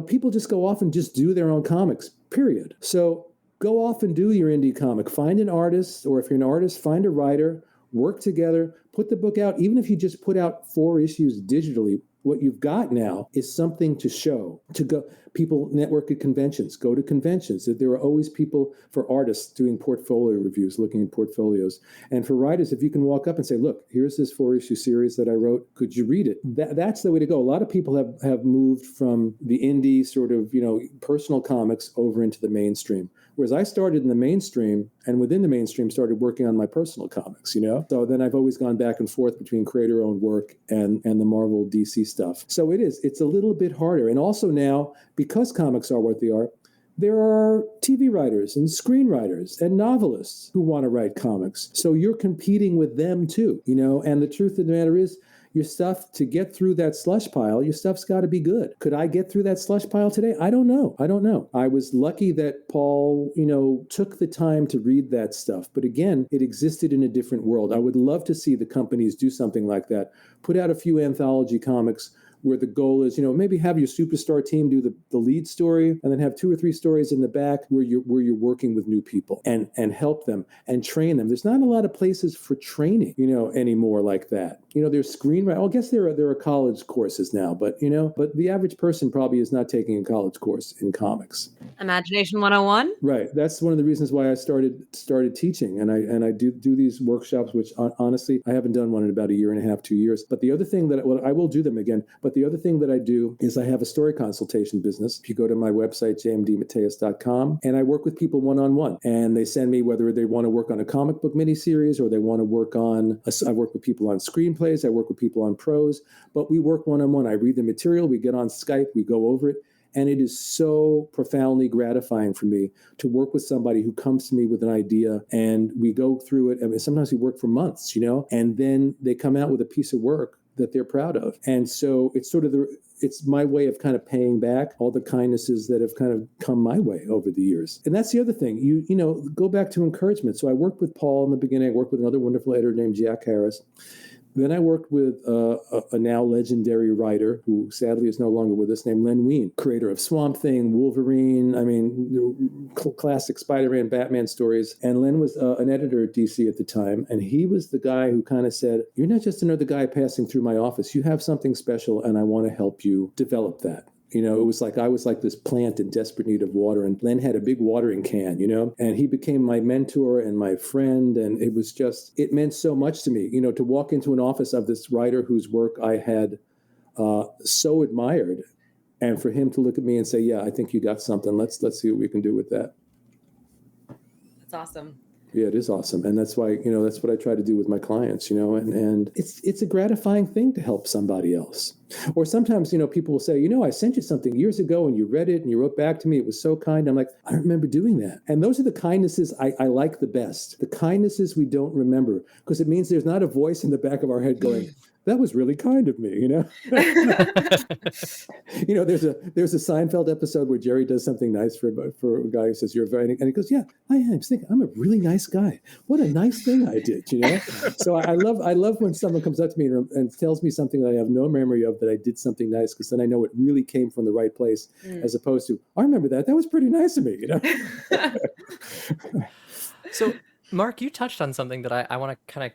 people just go off and just do their own comics, period. So go off and do your indie comic, find an artist, or if you're an artist, find a writer, work together, put the book out. Even if you just put out 4 issues digitally, what you've got now is something to show, to go. People network at conventions, go to conventions. There are always people for artists doing portfolio reviews, looking at portfolios. And for writers, if you can walk up and say, look, here's this 4-issue series that I wrote. Could you read it? That's the way to go. A lot of people have moved from the indie sort of, personal comics over into the mainstream. Whereas I started in the mainstream, and within the mainstream started working on my personal comics, So then I've always gone back and forth between creator-owned work and the Marvel DC stuff. So it's a little bit harder. And also now, because comics are what they are, there are TV writers and screenwriters and novelists who want to write comics. So you're competing with them too, And the truth of the matter is, your stuff, to get through that slush pile, your stuff's got to be good. Could I get through that slush pile today? I don't know. I was lucky that Paul, took the time to read that stuff. But again, it existed in a different world. I would love to see the companies do something like that. Put out a few anthology comics where the goal is, maybe have your superstar team do the lead story, and then have 2 or 3 stories in the back where you're working with new people and help them and train them. There's not a lot of places for training, anymore like that. There's screenwriting. I guess there are college courses now, but the average person probably is not taking a college course in comics. Imagination 101. Right. That's one of the reasons why I started teaching, and I do these workshops, which honestly I haven't done one in about 1.5 years, 2 years. But the other thing I will do them again. But the other thing that I do is I have a story consultation business. If you go to my website, jmdmatteis.com, and I work with people one-on-one, and they send me whether they want to work on a comic book miniseries or they want to work on. I work with people on screenplays. I work with people on prose, but we work one-on-one. I read the material. We get on Skype. We go over it. And it is so profoundly gratifying for me to work with somebody who comes to me with an idea, and we go through it. I mean, sometimes we work for months, and then they come out with a piece of work that they're proud of. And so it's sort of it's my way of kind of paying back all the kindnesses that have kind of come my way over the years. And that's the other thing, go back to encouragement. So I worked with Paul in the beginning. I worked with another wonderful editor named Jack Harris. Then I worked with a now legendary writer who sadly is no longer with us, named Len Wein, creator of Swamp Thing, Wolverine, classic Spider-Man, Batman stories. And Len was an editor at DC at the time. And he was the guy who kind of said, you're not just another guy passing through my office. You have something special, and I want to help you develop that. It was like I was like this plant in desperate need of water, and Len had a big watering can, and he became my mentor and my friend, and it meant so much to me, to walk into an office of this writer whose work I had so admired, and for him to look at me and say, yeah, I think you got something. Let's see what we can do with that. That's awesome. Yeah, it is awesome. And that's why, that's what I try to do with my clients, and it's a gratifying thing to help somebody else. Or sometimes, people will say, I sent you something years ago and you read it and you wrote back to me. It was so kind. I'm like, I don't remember doing that. And those are the kindnesses I like the best. The kindnesses we don't remember, because it means there's not a voice in the back of our head going, that was really kind of me, There's a Seinfeld episode where Jerry does something nice for a guy who says, you're very, and he goes, yeah, I am. I'm a really nice guy. What a nice thing I did, So I love when someone comes up to me and tells me something that I have no memory of, that I did something nice, because then I know it really came from the right place, as opposed to, I remember that was pretty nice of me, So, Mark, you touched on something that I want to kind of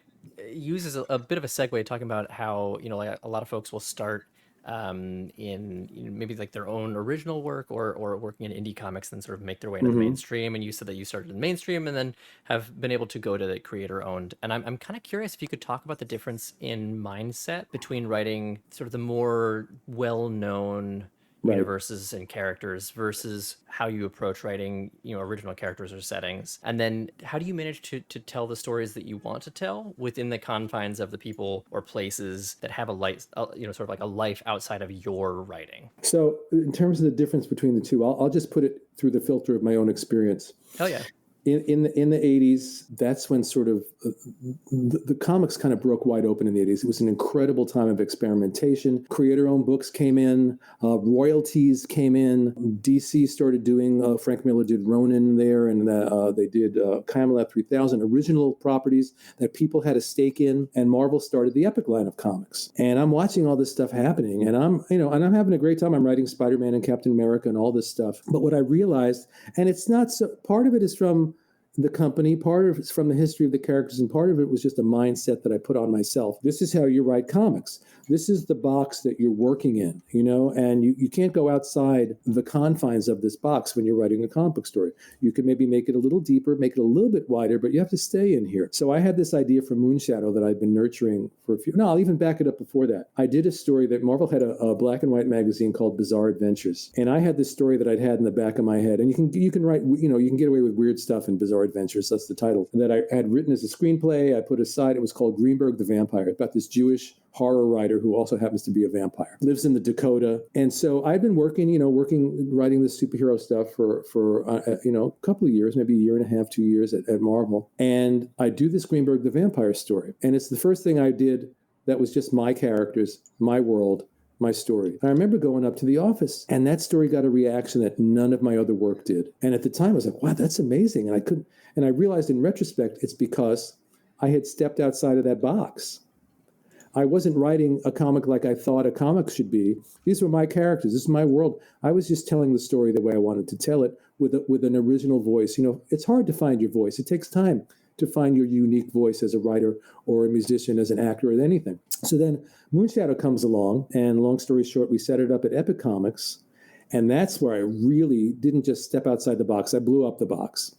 use as a bit of a segue, talking about how like a lot of folks will start in maybe like their own original work or working in indie comics, and sort of make their way into the mainstream. And you said that you started in mainstream and then have been able to go to the creator owned. And I'm kind of curious if you could talk about the difference in mindset between writing sort of the more well-known universes and characters versus how you approach writing, original characters or settings. And then how do you manage to tell the stories that you want to tell within the confines of the people or places that have a life, sort of like a life outside of your writing? So in terms of the difference between the two, I'll just put it through the filter of my own experience. Hell yeah. In the 80s, that's when sort of the comics kind of broke wide open in the 80s. It was an incredible time of experimentation. Creator-owned books came in, royalties came in. DC started doing, Frank Miller did Ronin there, and they did Camelot 3000, original properties that people had a stake in, and Marvel started the Epic line of comics. And I'm watching all this stuff happening, and I'm having a great time. I'm writing Spider-Man and Captain America and all this stuff. But what I realized, and it's not so, part of it is from the company, part of it's from the history of the characters, and part of it was just a mindset that I put on myself. This is how you write comics. This is the box that you're working in, and you can't go outside the confines of this box when you're writing a comic book story. You can maybe make it a little deeper, make it a little bit wider, but you have to stay in here. So I had this idea for Moonshadow that I'd been nurturing for I'll even back it up before that. I did a story that Marvel had a black and white magazine called Bizarre Adventures. And I had this story that I'd had in the back of my head. And you can write, you can get away with weird stuff in Bizarre Adventures. That's the title. That I had written as a screenplay. I put aside. It was called Greenberg the Vampire, about this Jewish horror writer who also happens to be a vampire, lives in the Dakota. And so I've been working, writing this superhero stuff for a couple of years, maybe 1.5 years, 2 years at Marvel. And I do this Greenberg the Vampire story. And it's the first thing I did that was just my characters, my world, my story. And I remember going up to the office, and that story got a reaction that none of my other work did. And at the time I was like, wow, that's amazing. And I realized in retrospect, it's because I had stepped outside of that box. I wasn't writing a comic like I thought a comic should be. These were my characters. This is my world. I was just telling the story the way I wanted to tell it with an original voice. It's hard to find your voice. It takes time to find your unique voice as a writer or a musician, as an actor, or anything. So then Moonshadow comes along, and long story short, we set it up at Epic Comics. And that's where I really didn't just step outside the box. I blew up the box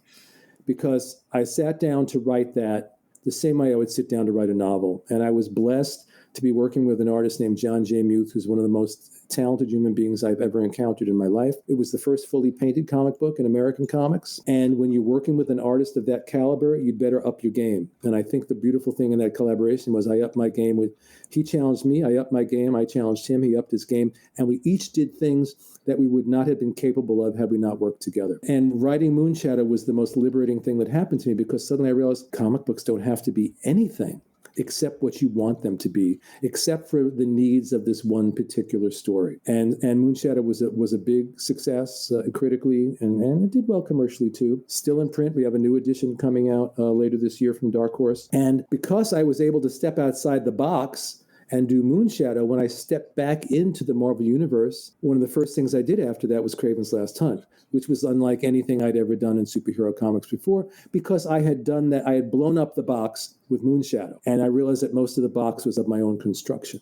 because I sat down to write that the same way I would sit down to write a novel. And I was blessed to be working with an artist named John J. Muth, who's one of the most talented human beings I've ever encountered in my life. It was the first fully painted comic book in American comics. And when you're working with an artist of that caliber, you'd better up your game. And I think the beautiful thing in that collaboration was I upped my game he challenged me, I upped my game, I challenged him, he upped his game, and we each did things that we would not have been capable of had we not worked together. And writing Moonshadow was the most liberating thing that happened to me, because suddenly I realized comic books don't have to be anything except what you want them to be, except for the needs of this one particular story. And Moonshadow was a big success critically, and it did well commercially too. Still in print. We have a new edition coming out later this year from Dark Horse. And because I was able to step outside the box and do Moonshadow, when I stepped back into the Marvel Universe, one of the first things I did after that was Kraven's Last Hunt, which was unlike anything I'd ever done in superhero comics before, because I had done that. I had blown up the box with Moonshadow, and I realized that most of the box was of my own construction.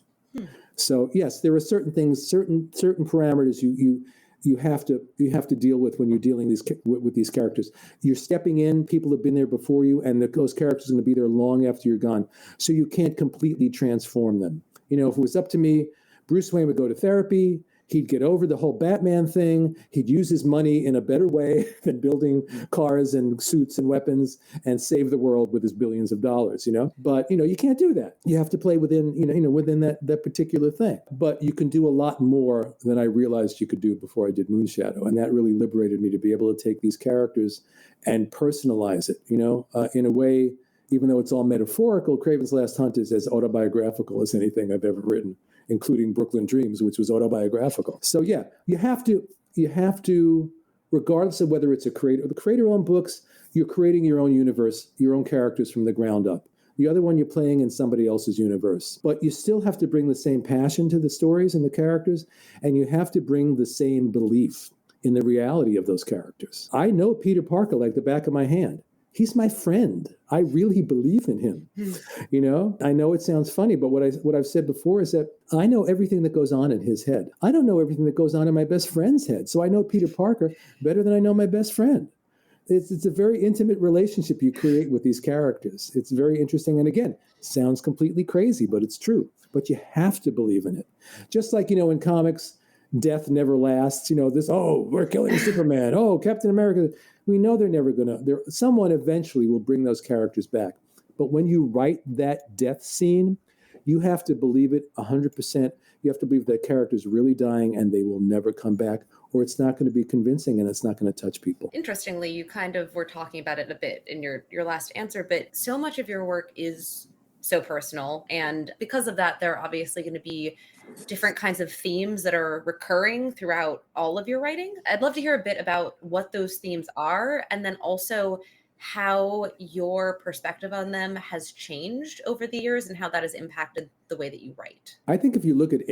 So yes, there are certain things, certain parameters you have to deal with when you're dealing with these characters. You're stepping in, people have been there before you, and those characters are going to be there long after you're gone. So you can't completely transform them. If it was up to me, Bruce Wayne would go to therapy. He'd get over the whole Batman thing. He'd use his money in a better way than building cars and suits and weapons and save the world with his billions of dollars, But, you can't do that. You have to play within that particular thing. But you can do a lot more than I realized you could do before I did Moonshadow. And that really liberated me to be able to take these characters and personalize it, in a way, even though it's all metaphorical. Kraven's Last Hunt is as autobiographical as anything I've ever written, including Brooklyn Dreams, which was autobiographical. So yeah, you have to, regardless of whether it's the creator-owned books, you're creating your own universe, your own characters from the ground up. The other one, you're playing in somebody else's universe. But you still have to bring the same passion to the stories and the characters, and you have to bring the same belief in the reality of those characters. I know Peter Parker like the back of my hand. He's my friend. I really believe in him. I know it sounds funny, but what I've said before is that I know everything that goes on in his head. I don't know everything that goes on in my best friend's head. So I know Peter Parker better than I know my best friend. It's a very intimate relationship you create with these characters. It's very interesting. And again, sounds completely crazy, but it's true. But you have to believe in it. Just like, in comics, death never lasts. We're killing Superman. Oh, Captain America. We know they're never going to. Someone eventually will bring those characters back. But when you write that death scene, you have to believe it 100%. You have to believe that character's really dying and they will never come back, or it's not going to be convincing and it's not going to touch people. Interestingly, you kind of were talking about it a bit in your last answer, but so much of your work is so personal. And because of that, there are obviously going to be different kinds of themes that are recurring throughout all of your writing. I'd love to hear a bit about what those themes are, and then also how your perspective on them has changed over the years and how that has impacted the way that you write. I think if you look at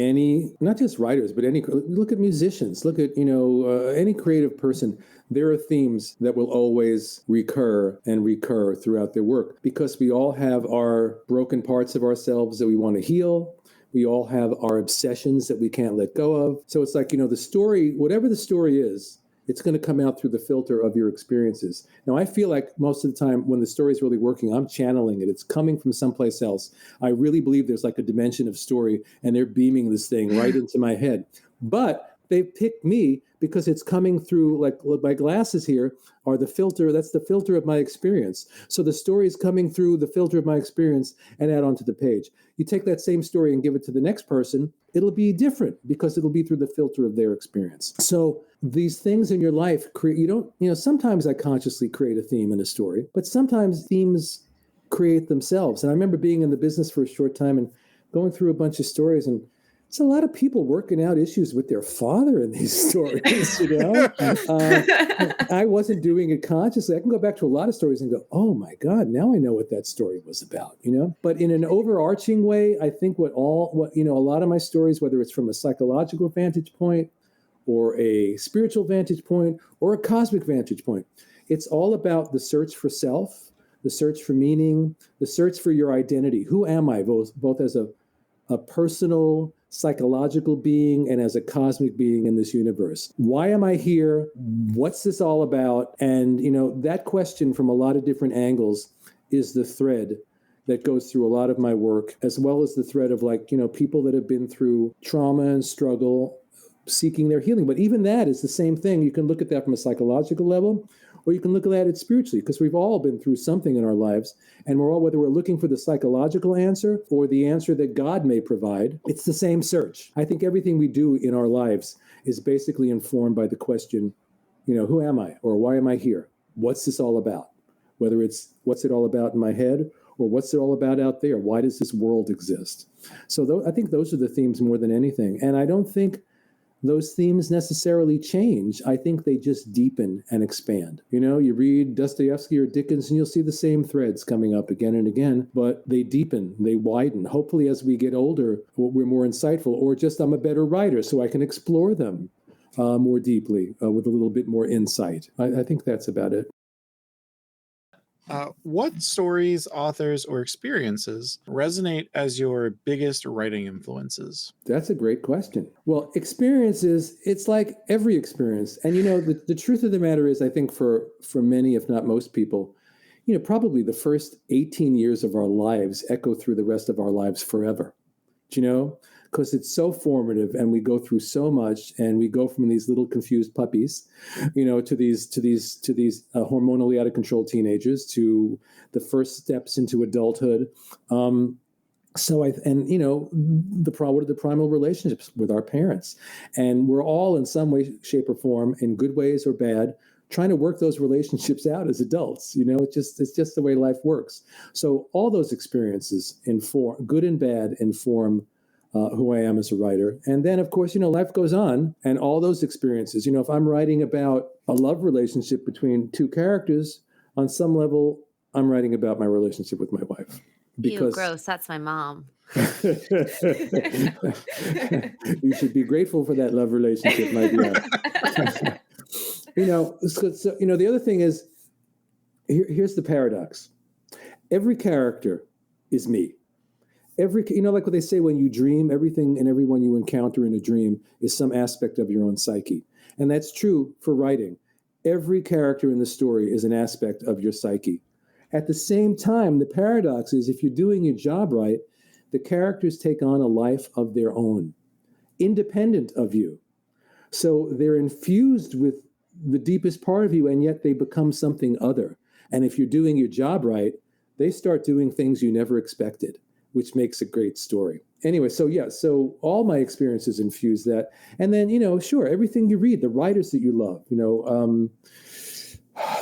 not just writers, but look at musicians, look at, any creative person, there are themes that will always recur throughout their work, because we all have our broken parts of ourselves that we want to heal. We all have our obsessions that we can't let go of. So it's like, the story, whatever the story is, it's going to come out through the filter of your experiences. Now, I feel like most of the time when the story is really working, I'm channeling it. It's coming from someplace else. I really believe there's like a dimension of story, and they're beaming this thing right into my head. But they picked me because it's coming through, like my glasses here are the filter. That's the filter of my experience. So the story is coming through the filter of my experience and add onto the page. You take that same story and give it to the next person, it'll be different because it'll be through the filter of their experience. So these things in your life, sometimes I consciously create a theme in a story, but sometimes themes create themselves. And I remember being in the business for a short time and going through a bunch of stories, and it's a lot of people working out issues with their father in these stories, I wasn't doing it consciously. I can go back to a lot of stories and go, oh my God, now I know what that story was about, But in an overarching way, I think a lot of my stories, whether it's from a psychological vantage point or a spiritual vantage point or a cosmic vantage point, it's all about the search for self, the search for meaning, the search for your identity. Who am I, both as a personal, psychological being and as a cosmic being in this universe? Why am I here? What's this all about? And, that question from a lot of different angles is the thread that goes through a lot of my work, as well as the thread of people that have been through trauma and struggle seeking their healing. But even that is the same thing. You can look at that from a psychological level, or you can look at it spiritually, because we've all been through something in our lives, and whether we're looking for the psychological answer or the answer that God may provide, it's the same search. I think everything we do in our lives is basically informed by the question, who am I, or why am I here? What's this all about? Whether it's what's it all about in my head, or what's it all about out there? Why does this world exist? So I think those are the themes more than anything. And I don't think those themes necessarily change. I think they just deepen and expand. You read Dostoevsky or Dickens and you'll see the same threads coming up again and again, but they deepen, they widen. Hopefully as we get older, we're more insightful, or just I'm a better writer so I can explore them more deeply with a little bit more insight. I think that's about it. What stories, authors, or experiences resonate as your biggest writing influences? That's a great question. Well, experiences, it's like every experience. And, the truth of the matter is, I think for many, if not most people, probably the first 18 years of our lives echo through the rest of our lives forever. Because it's so formative, and we go through so much, and we go from these little confused puppies, to these hormonally out of control teenagers, to the first steps into adulthood. What are the primal relationships with our parents? And we're all in some way, shape, or form, in good ways or bad, trying to work those relationships out as adults. It's just the way life works. So all those experiences inform, good and bad, inform who I am as a writer. And then, of course, life goes on, and all those experiences, if I'm writing about a love relationship between two characters, on some level, I'm writing about my relationship with my wife. Ew, gross. That's my mom. You should be grateful for that love relationship, my dear. The other thing is, here's the paradox. Every character is me. Like what they say, when you dream, everything and everyone you encounter in a dream is some aspect of your own psyche. And that's true for writing. Every character in the story is an aspect of your psyche. At the same time, the paradox is, if you're doing your job right, the characters take on a life of their own, independent of you. So they're infused with the deepest part of you, and yet they become something other. And if you're doing your job right, they start doing things you never expected, which makes a great story. Anyway, so all my experiences infuse that. And then, sure, everything you read, the writers that you love,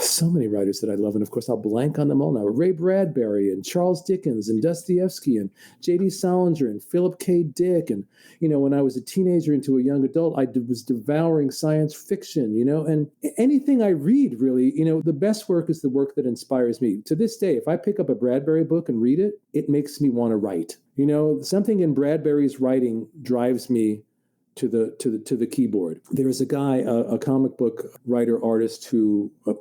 so many writers that I love. And of course, I'll blank on them all now. Ray Bradbury and Charles Dickens and Dostoevsky and J.D. Salinger and Philip K. Dick. And, when I was a teenager into a young adult, I was devouring science fiction, and anything I read, really, the best work is the work that inspires me. To this day, if I pick up a Bradbury book and read it, it makes me want to write. Something in Bradbury's writing drives me to the keyboard. There's a guy, a comic book writer, artist,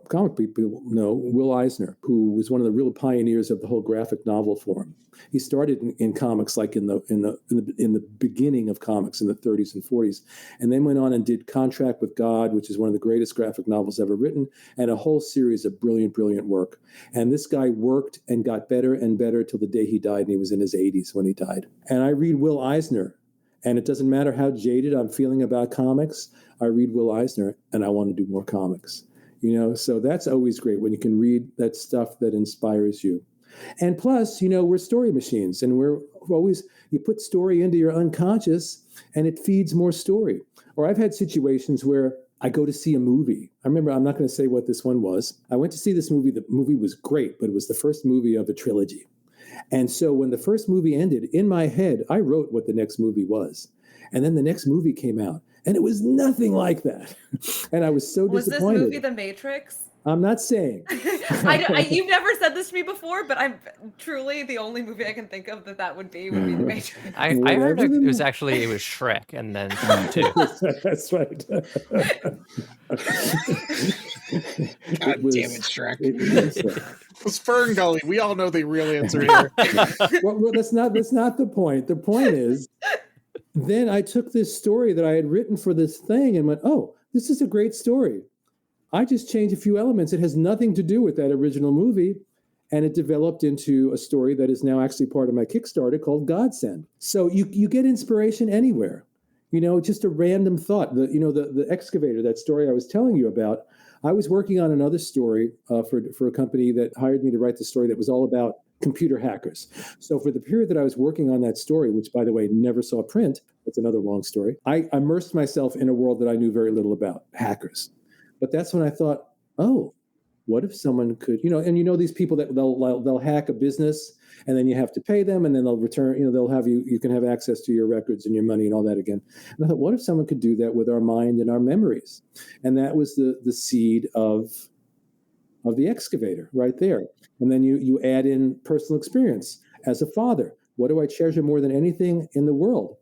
comic people know, Will Eisner, who was one of the real pioneers of the whole graphic novel form. He started in comics, like in the beginning of comics in the 30s and 40s, and then went on and did Contract with God, which is one of the greatest graphic novels ever written, and a whole series of brilliant work. And this guy worked and got better and better till the day he died, and he was in his 80s when he died. And I read Will Eisner, and it doesn't matter how jaded I'm feeling about comics, I read Will Eisner and I want to do more comics. So that's always great when you can read that stuff that inspires you. And plus, we're story machines, and we're always, you put story into your unconscious and it feeds more story. Or I've had situations where I go to see a movie. I remember, I'm not going to say what this one was. I went to see this movie. The movie was great, but it was the first movie of a trilogy. And so when the first movie ended, in my head, I wrote what the next movie was. And then the next movie came out, and it was nothing like that. And I was so disappointed. Was this movie The Matrix? I'm not saying. You've never said this to me before, but I'm truly the only movie I can think of that would be The Matrix. I heard it was Shrek, and then two. That's right. God damn it, Shrek. Spurn Gully. We all know the real answer here. Well, that's not the point. The point is, then I took this story that I had written for this thing and went, oh, this is a great story. I just changed a few elements. It has nothing to do with that original movie. And it developed into a story that is now actually part of my Kickstarter called Godsend. So you get inspiration anywhere. Just a random thought. The excavator, that story I was telling you about, I was working on another story for a company that hired me to write the story that was all about computer hackers. So for the period that I was working on that story, which, by the way, never saw print, that's another long story, I immersed myself in a world that I knew very little about, hackers. But that's when I thought, oh, what if someone could, and these people that they'll hack a business, and then you have to pay them, and then they'll return, they'll have you can have access to your records and your money and all that again. And I thought, what if someone could do that with our mind and our memories? And that was the seed of the excavator right there. And then you add in personal experience as a father. What do I treasure more than anything in the world?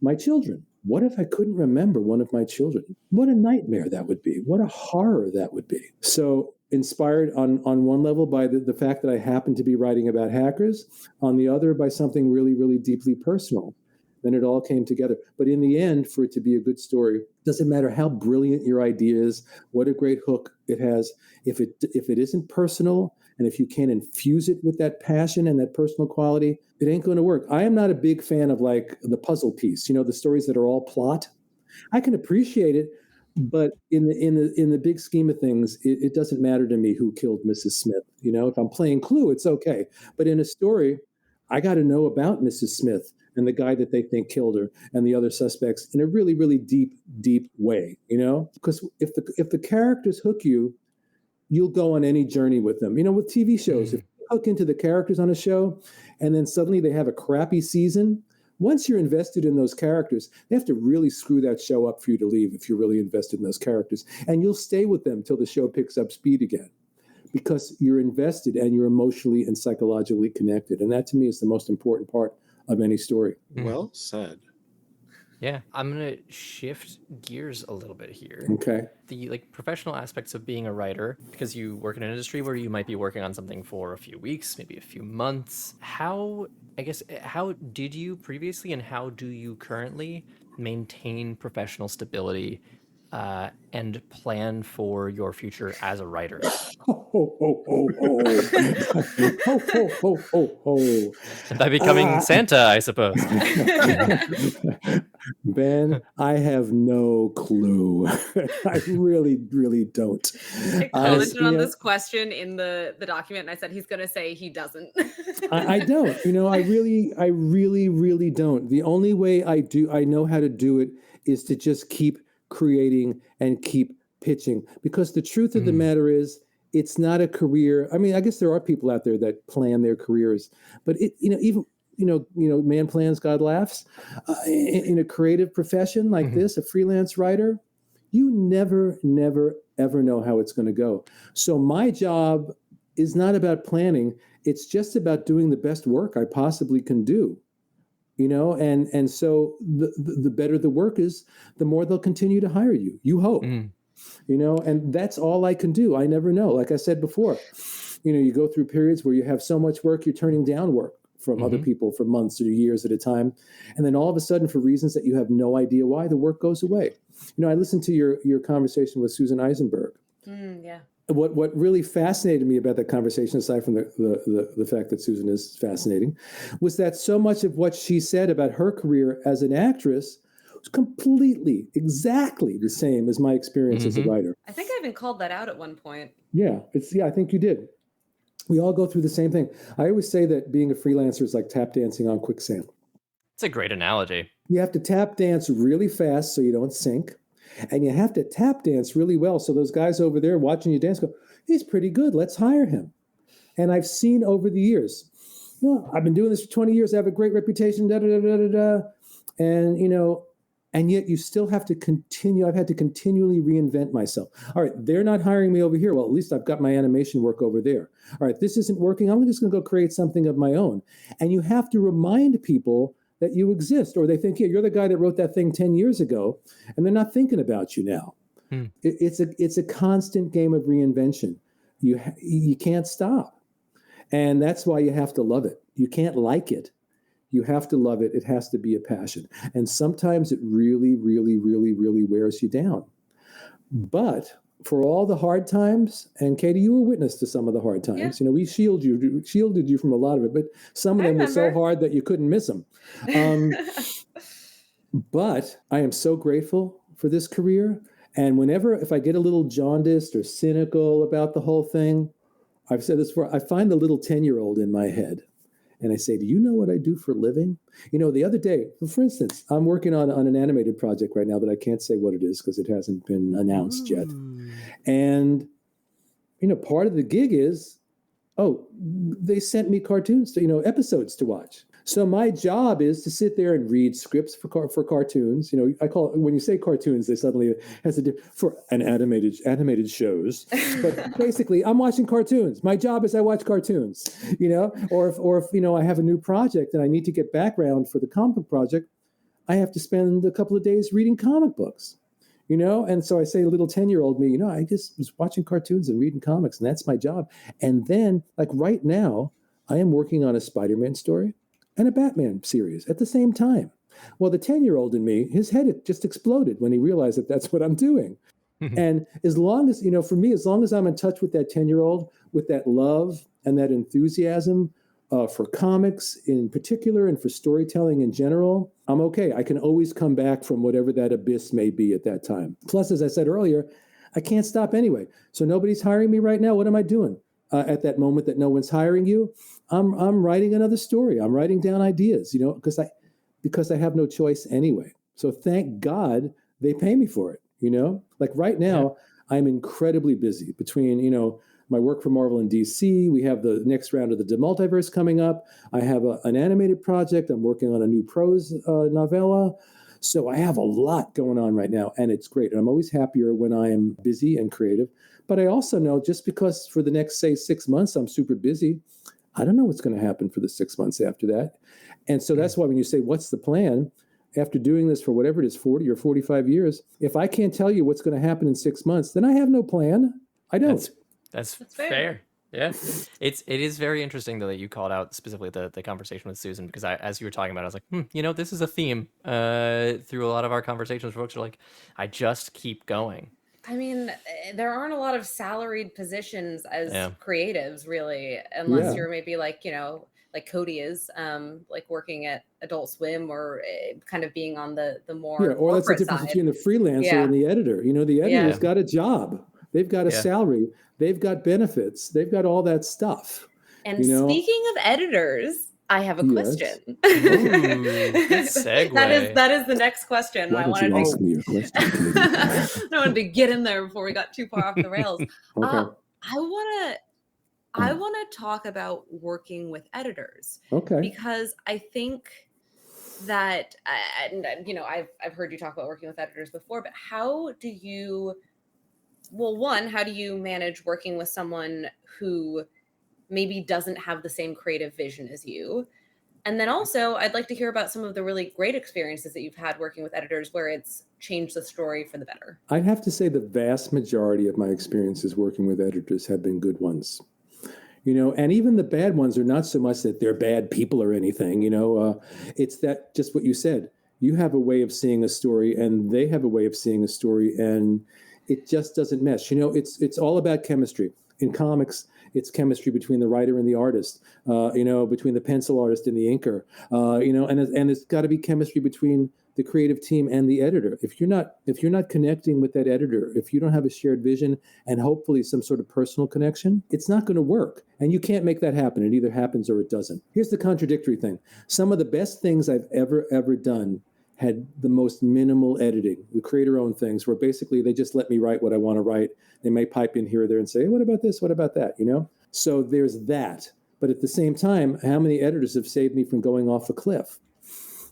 My children. What if I couldn't remember one of my children? What a nightmare that would be. What a horror that would be. So inspired on one level by the fact that I happen to be writing about hackers, on the other by something really, really deeply personal. Then it all came together. But in the end, for it to be a good story, doesn't matter how brilliant your idea is, what a great hook it has. If it isn't personal, and if you can't infuse it with that passion and that personal quality, it ain't going to work. I am not a big fan of like the puzzle piece, the stories that are all plot. I can appreciate it, but in the big scheme of things, it doesn't matter to me who killed Mrs. Smith. If I'm playing Clue, it's okay. But in a story, I got to know about Mrs. Smith and the guy that they think killed her and the other suspects in a really, really deep way, because if the characters hook you, you'll go on any journey with them. With TV shows, if you hook into the characters on a show and then suddenly they have a crappy season, once you're invested in those characters, they have to really screw that show up for you to leave if you're really invested in those characters. And you'll stay with them till the show picks up speed again because you're invested and you're emotionally and psychologically connected. And that to me is the most important part of any story. Well said. Yeah, I'm going to shift gears a little bit here. Okay. The professional aspects of being a writer, because you work in an industry where you might be working on something for a few weeks, maybe a few months. How did you previously and how do you currently maintain professional stability and plan for your future as a writer? By becoming Santa, I suppose. Ben, I have no clue. I really, really don't. I commented on this question in the document, and I said he's going to say he doesn't. I don't. I really, really don't. The only way I know how to do it is to just keep creating and keep pitching, because the truth of the matter is it's not a career. I mean, I guess there are people out there that plan their careers, but man plans, God laughs. In a creative profession like this, a freelance writer, you never, ever know how it's going to go. So my job is not about planning. It's just about doing the best work I possibly can do. And so the better the work is, the more they'll continue to hire you. You hope, and that's all I can do. I never know. Like I said before, you go through periods where you have so much work, you're turning down work from other people for months or years at a time. And then all of a sudden, for reasons that you have no idea why, the work goes away. I listened to your conversation with Susan Eisenberg. Yeah. What really fascinated me about that conversation, aside from the fact that Susan is fascinating, was that so much of what she said about her career as an actress was completely, exactly the same as my experience as a writer. I think I even called that out at one point. Yeah, I think you did. We all go through the same thing. I always say that being a freelancer is like tap dancing on quicksand. It's a great analogy. You have to tap dance really fast so you don't sink. And you have to tap dance really well. So those guys over there watching you dance go, he's pretty good. Let's hire him. And I've seen over the years, No, I've been doing this for 20 years. I have a great reputation, da, da, da, da, da, da. And, and yet you still have to continue. I've had to continually reinvent myself. All right, they're not hiring me over here. Well, at least I've got my animation work over there. All right, this isn't working. I'm just going to go create something of my own. And you have to remind people that you exist, or they think, yeah, you're the guy that wrote that thing 10 years ago, and they're not thinking about you now. It's a constant game of reinvention. You can't stop. And that's why you have to love it. You can't like it. You have to love it. It has to be a passion. And sometimes it really, really, really, really wears you down. But for all the hard times, and Katie, you were witness to some of the hard times. We shielded you from a lot of it, but some of them were so hard that you couldn't miss them. But I am so grateful for this career. And if I get a little jaundiced or cynical about the whole thing, I've said this before, I find the little 10-year-old in my head. And I say, do you know what I do for a living? The other day, for instance, I'm working on an animated project right now that I can't say what it is because it hasn't been announced yet. And, part of the gig is, they sent me cartoons, episodes to watch. So my job is to sit there and read scripts for cartoons. I call it, when you say cartoons, they suddenly has for an animated shows. But basically, I'm watching cartoons. My job is I watch cartoons. Or if I have a new project and I need to get background for the comic book project, I have to spend a couple of days reading comic books. And so I say, little 10-year-old me, I just was watching cartoons and reading comics, and that's my job. And then, like right now, I am working on a Spider-Man story and a Batman series at the same time. Well, the 10-year-old in me, his head just exploded when he realized that that's what I'm doing. And as long as, for me, as long as I'm in touch with that 10-year-old, with that love and that enthusiasm for comics in particular and for storytelling in general, I'm okay. I can always come back from whatever that abyss may be at that time. Plus, as I said earlier, I can't stop anyway. So nobody's hiring me right now. What am I doing? At that moment that no one's hiring you, I'm writing another story. I'm writing down ideas, because I have no choice anyway. So thank God they pay me for it, Like right now, I'm incredibly busy between, my work for Marvel and DC. We have the next round of the DeMatteis coming up. I have an animated project. I'm working on a new prose novella. So I have a lot going on right now, and it's great. And I'm always happier when I am busy and creative. But I also know just because for the next, say, 6 months, I'm super busy, I don't know what's going to happen for the 6 months after that. And so that's why when you say, what's the plan? After doing this for whatever it is, 40 or 45 years, if I can't tell you what's going to happen in 6 months, then I have no plan. I don't. That's fair. Yeah. It is very interesting, though, that you called out specifically the conversation with Susan, because as you were talking about it, I was like, this is a theme through a lot of our conversations. Folks are like, I just keep going. I mean, there aren't a lot of salaried positions as creatives, really, unless you're maybe like Cody is, like working at Adult Swim or kind of being on the more or that's the difference between the freelancer and the editor. The editor's got a job. They've got a salary. They've got benefits. They've got all that stuff. And speaking of editors, I have a question. Ooh, good segue. That is the next question. Why don't you ask me a question? I wanted to get in there before we got too far off the rails. Okay. I want to talk about working with editors. Okay. Because I think that, I've heard you talk about working with editors before, but how do you manage working with someone who maybe doesn't have the same creative vision as you? And then also, I'd like to hear about some of the really great experiences that you've had working with editors where it's changed the story for the better. I'd have to say the vast majority of my experiences working with editors have been good ones. And even the bad ones are not so much that they're bad people or anything, it's that just what you said. You have a way of seeing a story and they have a way of seeing a story, and it just doesn't mesh. It's all about chemistry. In comics, it's chemistry between the writer and the artist, between the pencil artist and the inker, and it's got to be chemistry between the creative team and the editor. If you're not connecting with that editor, if you don't have a shared vision and hopefully some sort of personal connection, it's not going to work. And you can't make that happen. It either happens or it doesn't. Here's the contradictory thing. Some of the best things I've ever done had the most minimal editing, the creator-owned things, where basically they just let me write what I want to write. They may pipe in here or there and say, hey, what about this? What about that? So there's that. But at the same time, how many editors have saved me from going off a cliff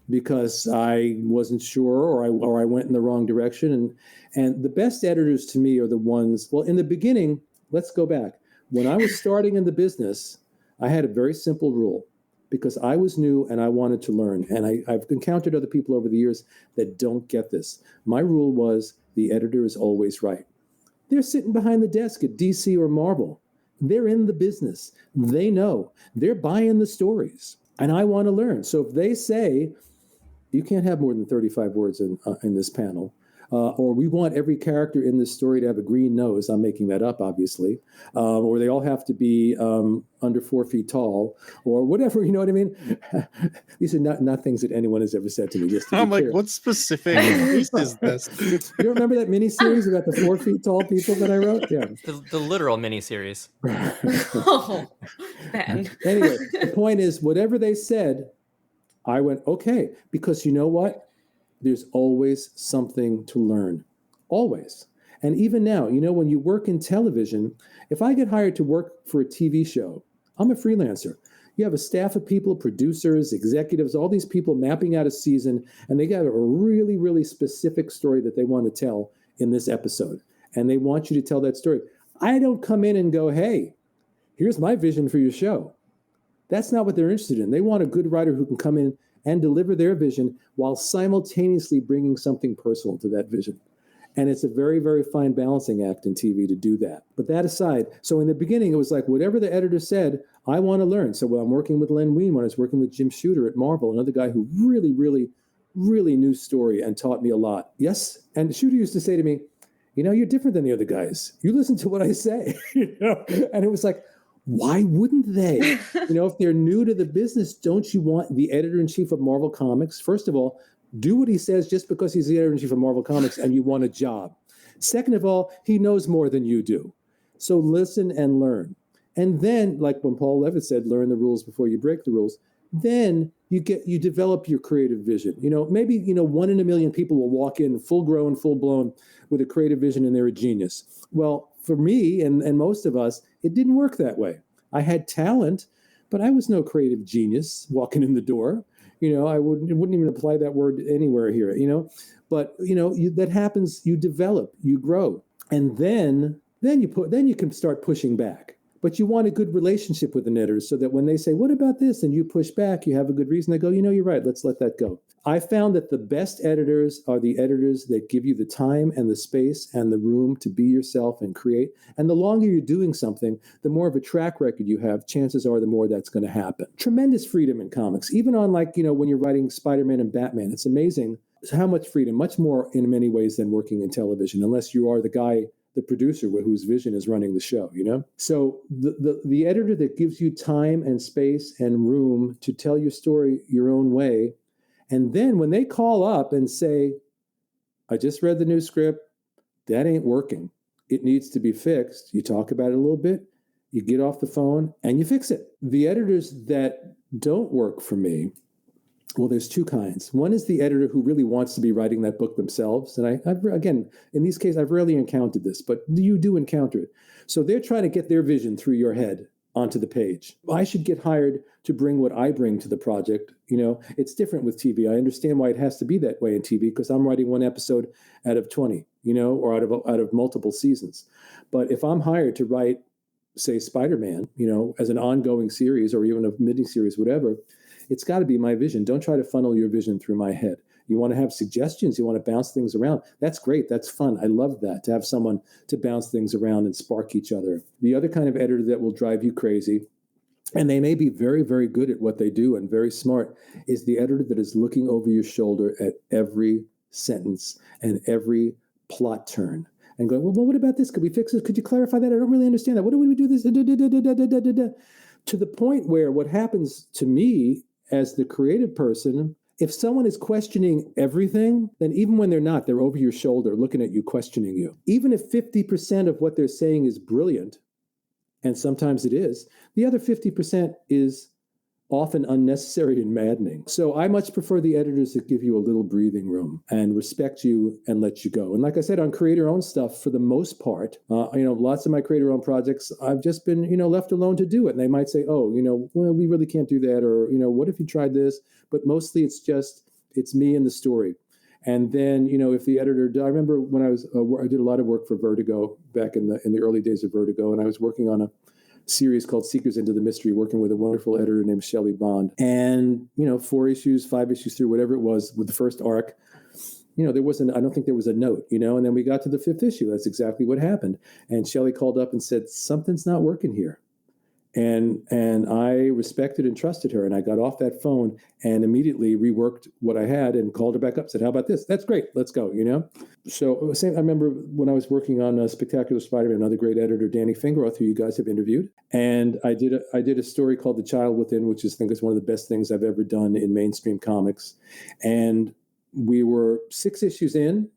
because I wasn't sure, or I went in the wrong direction? And the best editors to me are the ones, well, in the beginning, let's go back. When I was starting in the business, I had a very simple rule because I was new and I wanted to learn. And I've encountered other people over the years that don't get this. My rule was the editor is always right. They're sitting behind the desk at DC or Marvel. They're in the business. They know. They're buying the stories. And I want to learn. So if they say, you can't have more than 35 words in this panel, or we want every character in this story to have a green nose, I'm making that up, obviously, or they all have to be under 4 feet tall, or whatever, you know what I mean? These are not things that anyone has ever said to me. Just to I'm be like, clear. what specific piece is this? You remember that miniseries about the 4 feet tall people that I wrote? Yeah. The literal miniseries. Oh, Ben. Anyway, the point is, whatever they said, I went, okay, because you know what? There's always something to learn, always. And even now, you know, when you work in television, if I get hired to work for a TV show, I'm a freelancer. You have a staff of people, producers, executives, all these people mapping out a season, and they got a really, really specific story that they want to tell in this episode. And they want you to tell that story. I don't come in and go, hey, here's my vision for your show. That's not what they're interested in. They want a good writer who can come in and deliver their vision while simultaneously bringing something personal to that vision. And it's a very, very fine balancing act in TV to do that. But that aside, so in the beginning, it was like, whatever the editor said, I want to learn. So when I'm working with Len Wein, when I was working with Jim Shooter at Marvel, another guy who really, really, really knew story and taught me a lot. Yes. And Shooter used to say to me, you know, you're different than the other guys. You listen to what I say. You know? And it was like, why wouldn't they? You know, if they're new to the business, don't you want the editor-in-chief of Marvel Comics? First of all, do what he says just because he's the editor-in-chief of Marvel Comics and you want a job. Second of all, he knows more than you do. So listen and learn. And then, like when Paul Levitt said, learn the rules before you break the rules. Then you develop your creative vision. You know, maybe, 1 in a million people will walk in full grown, full blown with a creative vision and they're a genius. Well, for me and most of us, it didn't work that way. I had talent, but I was no creative genius walking in the door. I wouldn't even apply that word anywhere here, but that happens. You develop, you grow, and then you can start pushing back. But you want a good relationship with an editor so that when they say, what about this? And you push back, you have a good reason. They go, you're right. Let's let that go. I found that the best editors are the editors that give you the time and the space and the room to be yourself and create. And the longer you're doing something, the more of a track record you have, chances are the more that's going to happen. Tremendous freedom in comics, even on when you're writing Spider-Man and Batman. It's amazing how much freedom, much more in many ways than working in television, unless you are the guy, the producer whose vision is running the show, So the editor that gives you time and space and room to tell your story your own way. And then when they call up and say, I just read the new script, that ain't working. It needs to be fixed. You talk about it a little bit, you get off the phone and you fix it. The editors that don't work for me, well, there's two kinds. One is the editor who really wants to be writing that book themselves. And again, in these cases, I've rarely encountered this, but you do encounter it. So they're trying to get their vision through your head onto the page. I should get hired to bring what I bring to the project. It's different with TV. I understand why it has to be that way in TV because I'm writing one episode out of 20, or out of multiple seasons. But if I'm hired to write, say, Spider-Man, as an ongoing series or even a mini-series, whatever, it's got to be my vision. Don't try to funnel your vision through my head. You want to have suggestions. You want to bounce things around. That's great. That's fun. I love that, to have someone to bounce things around and spark each other. The other kind of editor that will drive you crazy, and they may be very, very good at what they do and very smart, is the editor that is looking over your shoulder at every sentence and every plot turn and going, well, what about this? Could we fix this? Could you clarify that? I don't really understand that. What do we do this? To the point where what happens to me as the creative person, if someone is questioning everything, then even when they're not, they're over your shoulder looking at you, questioning you. Even if 50% of what they're saying is brilliant, and sometimes it is, the other 50% is often unnecessary and maddening. So I much prefer the editors that give you a little breathing room and respect you and let you go. And like I said, on creator-owned stuff, for the most part, lots of my creator-owned projects, I've just been, left alone to do it. And they might say, oh, well, we really can't do that. Or, what if you tried this? But mostly it's me and the story. And then, if the editor, I remember when I did a lot of work for Vertigo back in the early days of Vertigo, and I was working on a series called Seekers into the Mystery, working with a wonderful editor named Shelley Bond. And, 4 issues, 5 issues through, whatever it was, with the first arc, I don't think there was a note, and then we got to the 5th issue. That's exactly what happened. And Shelley called up and said, something's not working here. And I respected and trusted her. And I got off that phone and immediately reworked what I had and called her back up, said, how about this? That's great. Let's go, So I remember when I was working on Spectacular Spider-Man, another great editor, Danny Fingeroth, who you guys have interviewed. And I did a story called The Child Within, which I think is one of the best things I've ever done in mainstream comics. And we were 6 issues in,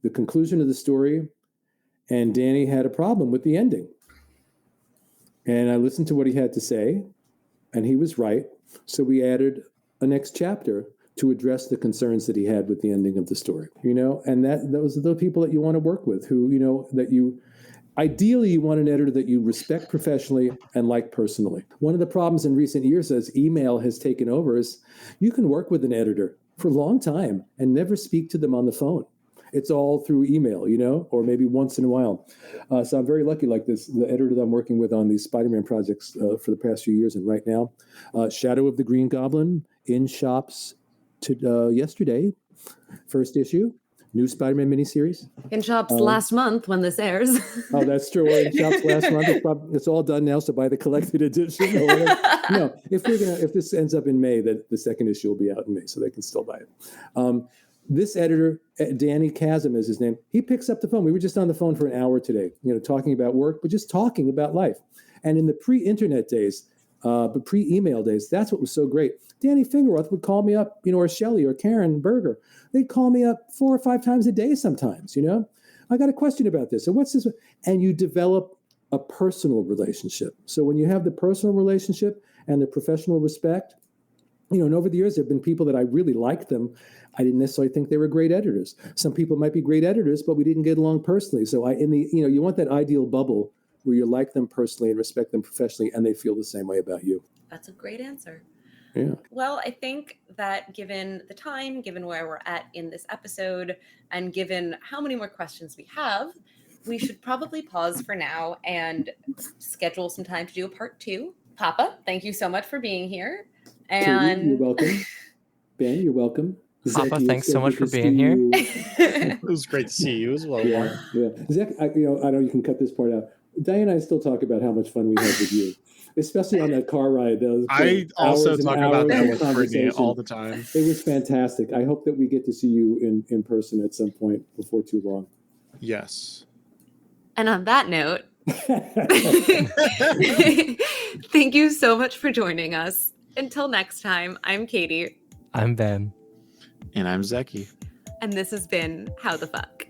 the conclusion of the story, and Danny had a problem with the ending. And I listened to what he had to say, and he was right. So we added a next chapter to address the concerns that he had with the ending of the story, and those are the people that you want to work with, who, ideally you want an editor that you respect professionally and like personally. One of the problems in recent years as email has taken over is you can work with an editor for a long time and never speak to them on the phone. It's all through email, or maybe once in a while. So I'm very lucky like this. The editor that I'm working with on these Spider-Man projects for the past few years and right now, Shadow of the Green Goblin in shops yesterday, first issue, new Spider-Man miniseries. In shops last month when this airs. Oh, that's true. Or in shops last month. It's all done now, so buy the collected edition. Or whatever. No, if this ends up in May, that the second issue will be out in May, so they can still buy it. This editor, Danny Chasm is his name, he picks up the phone. We were just on the phone for an hour today, talking about work, but just talking about life. And in the pre-internet days, but pre-email days, that's what was so great. Danny Fingeroth would call me up, or Shelley or Karen Berger. They'd call me up 4 or 5 times a day sometimes, I got a question about this. So what's this? And you develop a personal relationship. So when you have the personal relationship and the professional respect, and over the years, there have been people that I really liked them. I didn't necessarily think they were great editors. Some people might be great editors, but we didn't get along personally. So you want that ideal bubble where you like them personally and respect them professionally, and they feel the same way about you. That's a great answer. Yeah. Well, I think that given the time, given where we're at in this episode, and given how many more questions we have, we should probably pause for now and schedule some time to do a part 2. Papa, thank you so much for being here. And Katie, you're welcome. Ben, you're welcome. Papa, Zeki, thanks so much for being here. It was great to see you as well. Yeah. Zeki, I know you can cut this part out. Diane and I still talk about how much fun we had with you, especially on that car ride. I also talk about that with Brittany all the time. It was fantastic. I hope that we get to see you in person at some point before too long. Yes. And on that note, thank you so much for joining us. Until next time, I'm Katie. I'm Ben. And I'm Zeki. And this has been How the Fuck.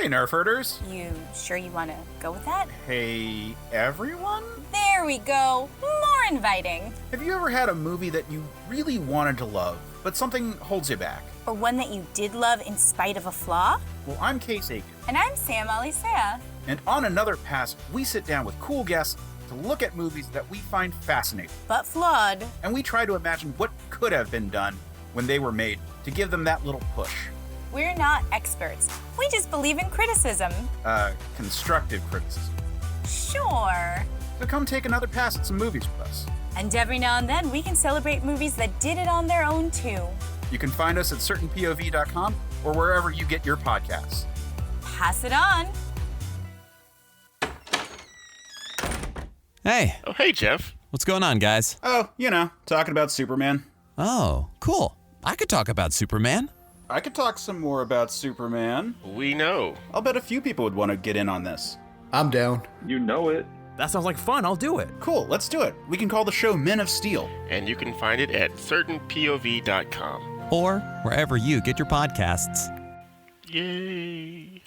Hey, Nerf herders. You sure you want to go with that? Hey, everyone? There we go. More inviting. Have you ever had a movie that you really wanted to love, but something holds you back? Or one that you did love in spite of a flaw? Well, I'm Case Aiken. And I'm Sam Alisea. And on Another Pass, we sit down with cool guests to look at movies that we find fascinating. But flawed. And we try to imagine what could have been done when they were made to give them that little push. We're not experts. We just believe in criticism. Constructive criticism. Sure. So come take another pass at some movies with us. And every now and then, we can celebrate movies that did it on their own, too. You can find us at certainpov.com or wherever you get your podcasts. Pass it on. Hey. Oh, hey, Jeff. What's going on, guys? Oh, talking about Superman. Oh, cool. I could talk about Superman. I could talk some more about Superman. We know. I'll bet a few people would want to get in on this. I'm down. You know it. That sounds like fun. I'll do it. Cool, let's do it. We can call the show Men of Steel. And you can find it at certainpov.com. Or wherever you get your podcasts. Yay.